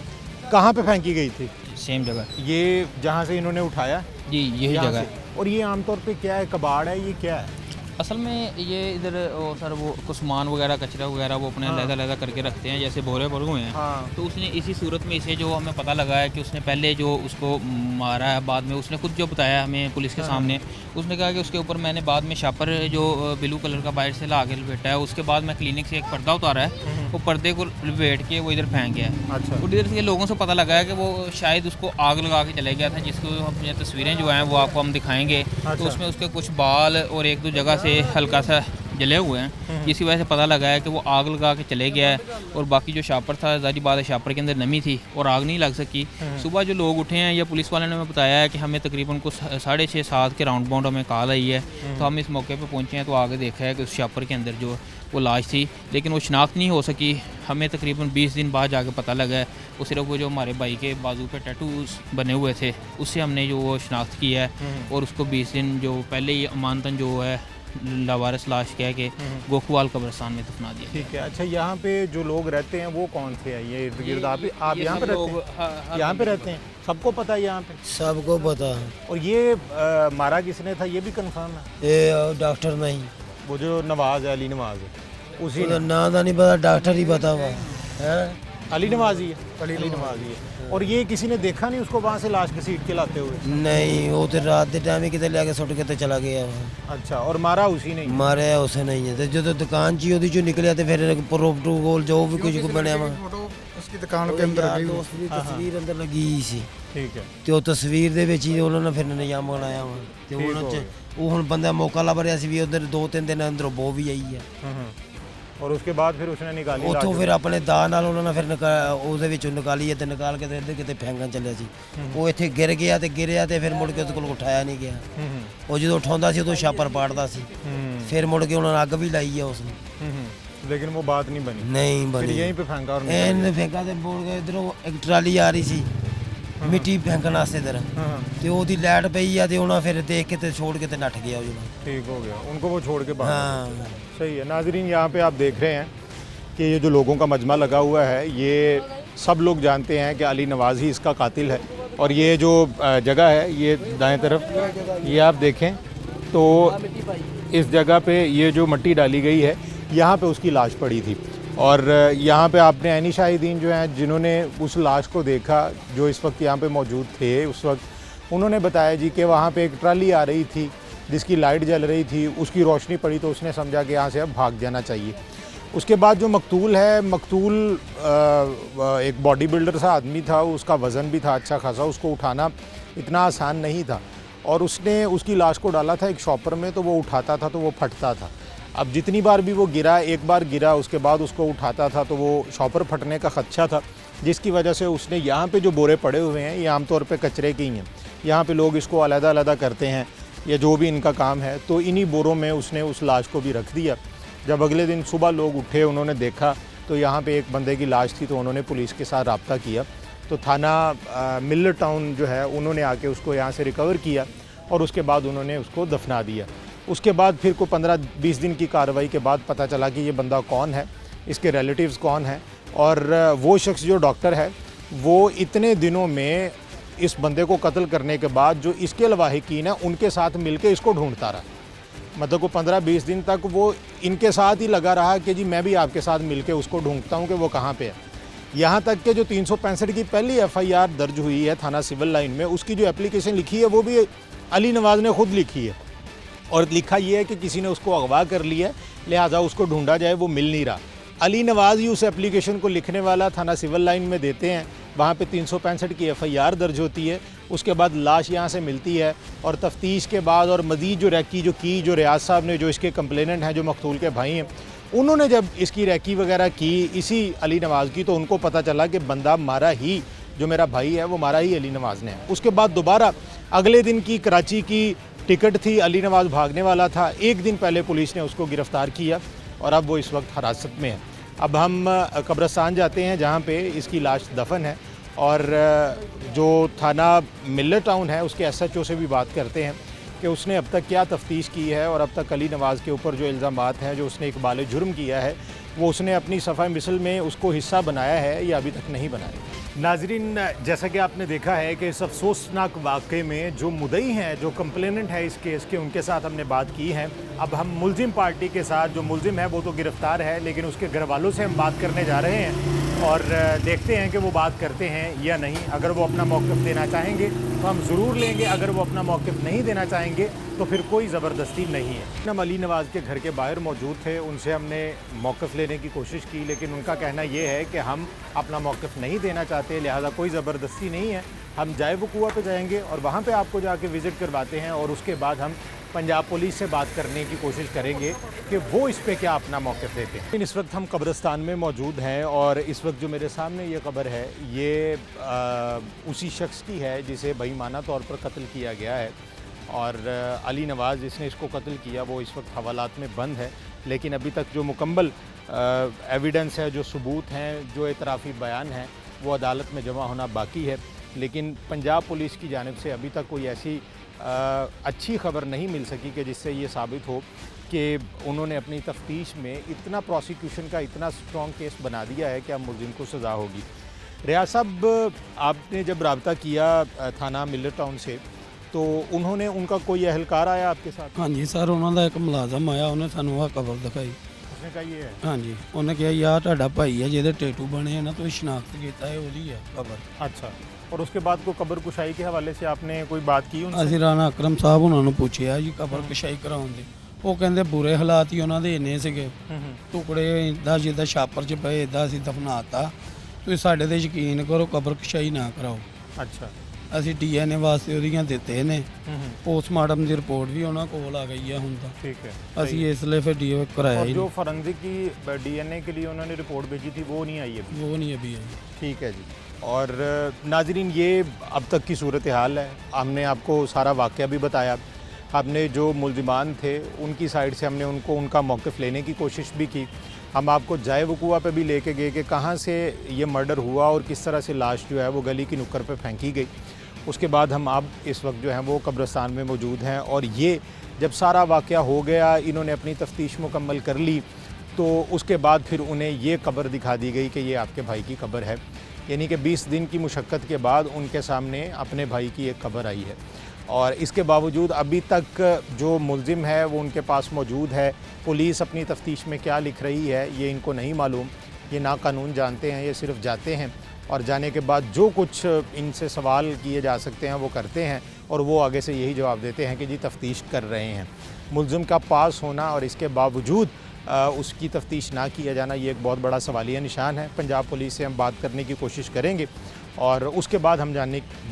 कहाँ पे फेंकी गई थी? सेम जगह ये जहाँ से इन्होंने उठाया? जी, यही यहाँ जगह से? है। और ये आमतौर पे क्या है, कबाड़ है, ये क्या है? असल में ये इधर सर वो कुछ सामान वगैरह कचरा वगैरह वो अपने लहदा करके रखते हैं, जैसे बोरे भरे हुए हैं। हाँ। तो उसने इसी सूरत में इसे जो हमें पता लगा है कि उसने पहले जो उसको मारा है, बाद में उसने खुद जो बताया हमें पुलिस के सामने, उसने कहा कि उसके ऊपर मैंने बाद में शापर जो ब्लू कलर का बाहर से ला के लपेटा है, उसके बाद मैं क्लिनिक से एक पर्दा उतारा है, वो पर्दे को लपेट के वो इधर फेंक गया है। अच्छा। और इधर से लोगों से पता लगा है कि वो शायद उसको आग लगा के चले गया था, जिसको अपनी तस्वीरें जो हैं वो आपको हम दिखाएंगे। तो उसमें उसके कुछ बाल और 1-2 जगह से हल्का सा जले हुए हैं, जिसकी वजह से पता लगा है कि वो आग लगा के चले गया है। और बाकी जो शापर था, ज़ाहिर बात है शापर के अंदर नमी थी और आग नहीं लग सकी। सुबह जो लोग उठे हैं या पुलिस वाले ने हमें बताया है कि हमें तकरीबन कुछ 6:30-7 के राउंड बाउंड हमें कॉल आई है। तो हम इस मौके पे पहुंचे हैं तो आगे देखा है कि उस शापर के अंदर जो वो लाश थी, लेकिन वो शनाख्त नहीं हो सकी। हमें तकरीबन 20 दिन बाद जाके पता लगा है। वो सिर्फ वो जो हमारे भाई के बाजू पे टैटूज बने हुए थे, उससे हमने जो वो शनाख्त की है। और उसको 20 दिन जो पहले ही अमानतन जो है लावारिस लाश कह के गोखवाल कब्रिस्तान में दफना दिया। ठीक है। अच्छा, यहाँ पे जो लोग रहते हैं वो कौन थे? ये इर्द गिर्द आप यहाँ पे रहते हैं? यहाँ पे रहते हैं, सबको पता है यहाँ पे? सबको पता है। और ये मारा किसने था ये भी कंफर्म है? ये डॉक्टर नहीं, वो जो नवाज है, अली नवाज है, उसी उसका ने? नाम नहीं पता, डॉक्टर ही पता हुआ है। अली नवाज ही है? अली नवाज ही है। और ये किसी ने देखा नहीं उसको वहाँ से लाश घसीट के लाते हुए? नहीं, वो तो रात के टाइम ही कितने लेके सुट के तो चला गया वहाँ। अच्छा, और मारा उसी ने? मारे उसे नहीं है। तो जो दुकान ची ओदी चो निकलिया तो फिर प्रोटोकॉल जो भी कुछ बनया वहाँ उसकी दुकान के अंदर यार दोस्त ਦੀ ਤਸਵੀਰ ਅੰਦਰ ਲੱਗੀ ਸੀ। ठीक है। ਤੇ ਉਹ ਤਸਵੀਰ ਦੇ ਵਿੱਚ ਹੀ ਉਹਨਾਂ ਨੇ ਫਿਰ ਨਿਯਮ ਬਣਾਇਆ ਵਾ ਤੇ ਉਹਨਾਂ ਚ ਉਹ ਹੁਣ ਬੰਦਾ ਮੌਕਾ ਲੱਭ ਰਿਹਾ ਸੀ ਵੀ ਉਧਰ 2-3 ਦਿਨ ਅੰਦਰੋਂ ਬੋ ਵੀ ਆਈ ਹੈ। और उसके बाद फिर उसने निकाली ਉੱਥੋਂ लाश? ਫਿਰ ਆਪਣੇ ਦਾ ਨਾਲ ਉਹਨਾਂ ਨੇ ਫਿਰ ਉਹਦੇ ਵਿੱਚੋਂ ਨਿਕਾਲੀ ਹੈ ਤੇ ਨਿਕਾਲ ਕੇ ਤੇ ਇੱਧਰ ਕਿਤੇ ਫੈਂਗਣ ਚੱਲਿਆ ਸੀ। ਉਹ ਇੱਥੇ ਗਿਰ ਗਿਆ ਤੇ ਗਿਰਿਆ ਤੇ ਫਿਰ ਮੁੜ ਕੇ ਉਹਦੇ ਕੋਲ ਉਠਾਇਆ ਨਹੀਂ ਗਿਆ। ਉਹ ਜਦੋਂ ਉਠਾਉਂਦਾ ਸੀ ਉਦੋਂ ਛਾਪਰ ਪਾੜਦਾ ਸੀ। ਫਿਰ ਮੁੜ ਕੇ ਉਹਨਾਂ ਨੇ ਅੱਗ ਵੀ ਲਾਈ ਹੈ ਉਸ ਨੂੰ। लेकिन वो बात नहीं बनी? नहीं फिर बनी। यहीं पे फेंका और निकल ਇਹਨੇ ਫੈਂਕਾ ਤੇ ਮੁੜ ਕੇ ਇਧਰੋਂ ਇੱਕ ਟਰਾਲੀ ਆ ਰਹੀ ਸੀ ਮਿੱਟੀ ਫੈਂਕਣ ਵਾਸਤੇ ਇਧਰ गया। हाँ, ਤੇ ਉਹਦੀ ਲਾਈਟ ਪਈ ਆ ਤੇ ਉਹਨਾਂ ਫਿਰ ਦੇਖ ਕੇ ਤੇ ਛੋੜ ਕੇ ਤੇ ਨੱਠ ਗਿਆ ਉਹ ਜਿਹੜਾ। ठीक हो गया, उनको वो छोड़ के बाहर। हाँ, सही है। नाजरीन, यहाँ पे आप देख रहे हैं कि ये जो लोगों का मजमा लगा हुआ है, ये सब लोग जानते हैं कि अली नवाज ही इसका कातिल है। और ये जो जगह है, ये दाएं तरफ ये आप देखें तो इस जगह पे ये जो मिट्टी डाली गई है, यहाँ पे उसकी लाश पड़ी थी। और यहाँ पे आपने ऐनी शाहिदीन जो हैं जिन्होंने उस लाश को देखा, जो इस वक्त यहाँ पे मौजूद थे उस वक्त, उन्होंने बताया जी कि वहाँ पे एक ट्राली आ रही थी जिसकी लाइट जल रही थी, उसकी रोशनी पड़ी तो उसने समझा कि यहाँ से अब भाग जाना चाहिए। उसके बाद जो मकतूल है, मकतूल एक बॉडी बिल्डर सा आदमी था, उसका वज़न भी था अच्छा खासा, उसको उठाना इतना आसान नहीं था। और उसने उसकी लाश को डाला था एक शॉपर में, तो वो उठाता था तो वो फटता था। अब जितनी बार भी वो गिरा, एक बार गिरा उसके बाद उसको उठाता था तो वो शॉपर फटने का खदशा था, जिसकी वजह से उसने यहाँ पे जो बोरे पड़े हुए हैं ये आमतौर पे कचरे के ही हैं। यहाँ पे लोग इसको अलग-अलग करते हैं या जो भी इनका काम है, तो इन्हीं बोरों में उसने उस लाश को भी रख दिया। जब अगले दिन सुबह लोग उठे, उन्होंने देखा तो यहाँ पे एक बंदे की लाश थी, तो उन्होंने पुलिस के साथ रब्ता किया। तो थाना मिल्लर टाउन जो है उन्होंने आके उसको यहाँ से रिकवर किया और उसके बाद उन्होंने उसको दफना दिया। उसके बाद फिर को 15-20 दिन की कार्रवाई के बाद पता चला कि ये बंदा कौन है, इसके रिलेटिव्स कौन हैं, और वो शख्स जो डॉक्टर है वो इतने दिनों में इस बंदे को कत्ल करने के बाद जो इसके लवाहिकीन है उनके साथ मिलके इसको ढूंढता रहा। मतलब को 15-20 दिन तक वो इनके साथ ही लगा रहा कि जी मैं भी आपके साथ मिलके उसको ढूंढता हूँ कि वो कहाँ पे है। यहाँ तक कि जो 365 की पहली FIR दर्ज हुई है थाना सिविल लाइन में, उसकी जो एप्लीकेशन लिखी है वो भी अली नवाज़ ने खुद लिखी है, और लिखा ये है कि किसी ने उसको अगवा कर लिया, लिहाजा उसको ढूंढा जाए, वो मिल नहीं रहा। अली नवाज़ ही उस एप्लीकेशन को लिखने वाला थाना सिविल लाइन में देते हैं, वहाँ पे 365 की FIR दर्ज होती है। उसके बाद लाश यहाँ से मिलती है और तफ्तीश के बाद और मज़ीद जो रैकी जो रियाज साहब ने, जो इसके कंप्लेनेंट हैं, जो मकतूल के भाई हैं, उन्होंने जब इसकी रैकी वगैरह की इसी अली नवाज़ की, तो उनको पता चला कि बंदा मारा ही, जो मेरा भाई है वो मारा ही अली नवाज़ ने है। उसके बाद दोबारा अगले दिन की कराची की टिकट थी, अली नवाज़ भागने वाला था, एक दिन पहले पुलिस ने उसको गिरफ़्तार किया और अब वो इस वक्त हिरासत में है। अब हम कब्रिस्तान जाते हैं जहाँ पे इसकी लाश दफन है, और जो थाना मिल्लर टाउन है उसके SHO से भी बात करते हैं कि उसने अब तक क्या तफ्तीश की है और अब तक अली नवाज़ के ऊपर जो इल्ज़ामात हैं, जो उसने इकबाल जुर्म किया है, वो उसने अपनी सफ़ा मिसल में उसको हिस्सा बनाया है या अभी तक नहीं बनाया। नाजरीन, जैसा कि आपने देखा है कि इस अफसोसनाक वाक़े में जो मुद्दई हैं, जो कंप्लेनेंट है इस केस के, उनके साथ हमने बात की है। अब हम मुलजिम पार्टी के साथ, जो मुलजिम है वो तो गिरफ़्तार है, लेकिन उसके घर वालों से हम बात करने जा रहे हैं और देखते हैं कि वो बात करते हैं या नहीं। अगर वो अपना मौक़िफ़ देना चाहेंगे तो हम ज़रूर लेंगे, अगर वो अपना मौक़िफ़ नहीं देना चाहेंगे तो फिर कोई ज़बरदस्ती नहीं है। हम अली नवाज़ के घर के बाहर मौजूद थे, उनसे हमने मौक़िफ़ लेने की कोशिश की, लेकिन उनका कहना ये है कि हम अपना मौक़िफ़ नहीं देना चाहते, लिहाजा कोई ज़बरदस्ती नहीं है। हम जाए वक़ूआ पे जाएंगे और वहाँ पे आपको जाके विज़िट करवाते हैं और उसके बाद हम पंजाब पुलिस से बात करने की कोशिश करेंगे कि वो इस पे क्या अपना मौक़िफ़ देते हैं। इस वक्त हम कब्रिस्तान में मौजूद हैं और इस वक्त जो मेरे सामने ये कब्र है ये उसी शख्स की है जिसे बेईमाना तौर पर कत्ल किया गया है, और अली नवाज़ जिसने इसको कत्ल किया वो इस वक्त हवालात में बंद है। लेकिन अभी तक जो मुकम्मल एविडेंस है, जो सबूत हैं, जो एतराफ़ी बयान हैं, वो अदालत में जमा होना बाकी है। लेकिन पंजाब पुलिस की जानिब से अभी तक कोई ऐसी अच्छी खबर नहीं मिल सकी कि जिससे ये साबित हो कि उन्होंने अपनी तफ्तीश में इतना प्रोसिक्यूशन का इतना स्ट्रॉन्ग केस बना दिया है कि अब मुलजिम को सज़ा होगी। रियाज साहब, आपने जब रब्ता किया थाना मिल्लर टाउन से, तो उन्होंने, उनका कोई अहलकार आया आपके साथ? हाँ जी सर, उन्होंने एक मुलाजम आया, उन्हें सानू आ कबर दिखाई। उसने कहा ये है? हाँ जी, उन्हें कहा यार ਤੁਹਾਡਾ ਭਾਈ है ਜਿਹਦੇ ਟੈਟੂ बने हैं ना, तो शनाख्त किया है ਉਹਦੀ है कबर। अच्छा, और उसके बाद को कब्र कुशाई के हवाले से आपने कोई बात की उनसे? ਅਸੀਂ ਰਾਣਾ ਅਕਰਮ ਸਾਹਿਬ ਉਹਨਾਂ ਨੂੰ ਪੁੱਛਿਆ ਜੀ ਕਬਰ ਕਸ਼ਾਈ ਕਰਾਉਣ ਦੇ, ਉਹ ਕਹਿੰਦੇ ਬੁਰੇ ਹਾਲਾਤ ਹੀ ਉਹਨਾਂ ਦੇ ਇੰਨੇ ਸੀਗੇ, ਟੁਕੜੇ ਇਦਾਂ ਜਿੱਦਾਂ ਛਾਪਰ 'ਚ ਪਏ ਇਦਾਂ ਅਸੀਂ ਦਫਨਾਤਾ, ਤੁਸੀਂ ਸਾਡੇ ਤੇ ਯਕੀਨ ਕਰੋ ਕਬਰ ਕਸ਼ਾਈ ਨਾ ਕਰਾਓ। अच्छा, ਅਸੀਂ DNA ਵਾਸਤੇ ਉਹਦੀਆਂ ਦਿੱਤੇ ਨੇ, ਪੋਸਟਮਾਰਟਮ ਦੀ ਰਿਪੋर्ट ਵੀ ਉਹਨਾਂ ਕੋਲ ਆ ਗਈ ਆ ਹੁਣ ਤਾਂ। ठीक है। ਅਸੀਂ ਇਸ ਲਈ ਫਿਰ ਡੀਓ ਕਰਾਇਆ और ही जो फॉरेंसिक की DNA के लिए उन्होंने रिपोर्ट भेजी थी वो नहीं आई अभी? वो नहीं अभी आई। ठीक है जी। और नाजरीन, ये अब तक की सूरत हाल है। हमने आपको सारा वाक़या भी बताया, हमने जो मुल्ज़िमान थे उनकी साइड से हमने उनको उनका मौक़िफ़ लेने की कोशिश भी की। हम आपको जाए वक़ूआ पे भी लेके गए कि कहाँ से ये मर्डर हुआ और किस तरह से लाश जो है वो गली की नुक्कड़ पे फेंकी गई। उसके बाद हम अब इस वक्त जो है वो कब्रिस्तान में मौजूद हैं, और ये जब सारा वाक़या हो गया, इन्होंने अपनी तफ्तीश मुकम्मल कर ली, तो उसके बाद फिर उन्हें ये कब्र दिखा दी गई कि ये आपके भाई की कब्र है। यानी कि 20 दिन की मुशक्क़त के बाद उनके सामने अपने भाई की एक कब्र आई है, और इसके बावजूद अभी तक जो मुल्ज़िम है वो उनके पास मौजूद है। पुलिस अपनी तफ्तीश में क्या लिख रही है ये इनको नहीं मालूम, ये नाकानून जानते हैं, ये सिर्फ जाते हैं और जाने के बाद जो कुछ इनसे सवाल किए जा सकते हैं वो करते हैं, और वो आगे से यही जवाब देते हैं कि जी तफ्तीश कर रहे हैं। मुल्ज़िम का पास होना और इसके बावजूद उसकी तफ्तीश ना किया जाना, ये एक बहुत बड़ा सवालिया निशान है। पंजाब पुलिस से हम बात करने की कोशिश करेंगे और उसके बाद हम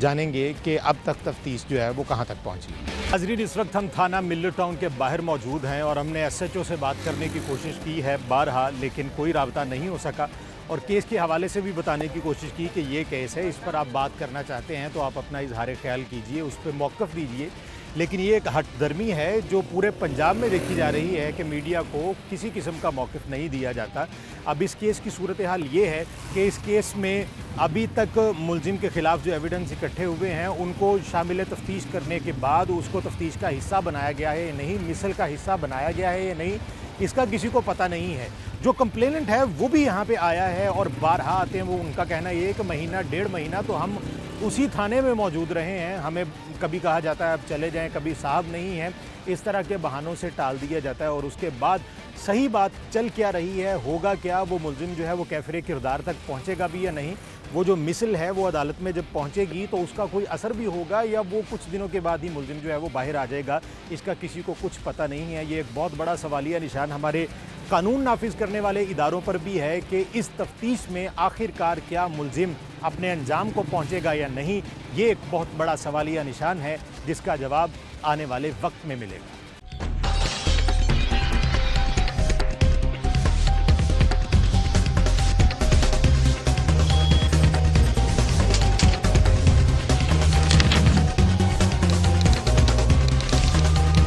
जानेंगे कि अब तक तफ्तीश जो है वो कहाँ तक पहुँची। नाज़रीन, इस वक्त हम थाना मिल्लर टाउन के बाहर मौजूद हैं और हमने एसएचओ से बात करने की कोशिश की है बारहा, लेकिन कोई राब्ता नहीं हो सका। और केस के हवाले से भी बताने की कोशिश की कि ये केस है, इस पर आप बात करना चाहते हैं तो आप अपना इजहार ख्याल कीजिए, उस पर मौक़िफ़ दीजिए। लेकिन ये एक हटदर्मी है जो पूरे पंजाब में देखी जा रही है कि मीडिया को किसी किस्म का मौक़िफ़ नहीं दिया जाता। अब इस केस की सूरत हाल ये है कि इस केस में अभी तक मुलजिम के ख़िलाफ़ जो एविडेंस इकट्ठे हुए हैं उनको शामिल तफ्तीश करने के बाद उसको तफ्तीश का हिस्सा बनाया गया है या नहीं, मिसल का हिस्सा बनाया गया है या नहीं, इसका किसी को पता नहीं है। जो कंप्लेनेंट है वो भी यहाँ पे आया है और बारहा आते हैं। वो उनका कहना है 1 महीना 1.5 महीना तो हम उसी थाने में मौजूद रहे हैं, हमें कभी कहा जाता है अब चले जाएं, कभी साहब नहीं है, इस तरह के बहानों से टाल दिया जाता है। और उसके बाद सही बात चल क्या रही है, होगा क्या, वो मुलजिम जो है वो कैफरे किरदार तक पहुँचेगा भी या नहीं, वो जो मिसल है वो अदालत में जब पहुँचेगी तो उसका कोई असर भी होगा या वो कुछ दिनों के बाद ही मुलजिम जो है वो बाहर आ जाएगा, इसका किसी को कुछ पता नहीं है। ये एक बहुत बड़ा सवालिया निशान हमारे कानून नाफिज करने वाले इदारों पर भी है कि इस तफ्तीश में आखिरकार क्या मुलजिम अपने अंजाम को पहुँचेगा या नहीं। ये एक बहुत बड़ा सवालिया निशान है जिसका जवाब आने वाले वक्त में मिलेगा।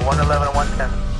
One 11 110.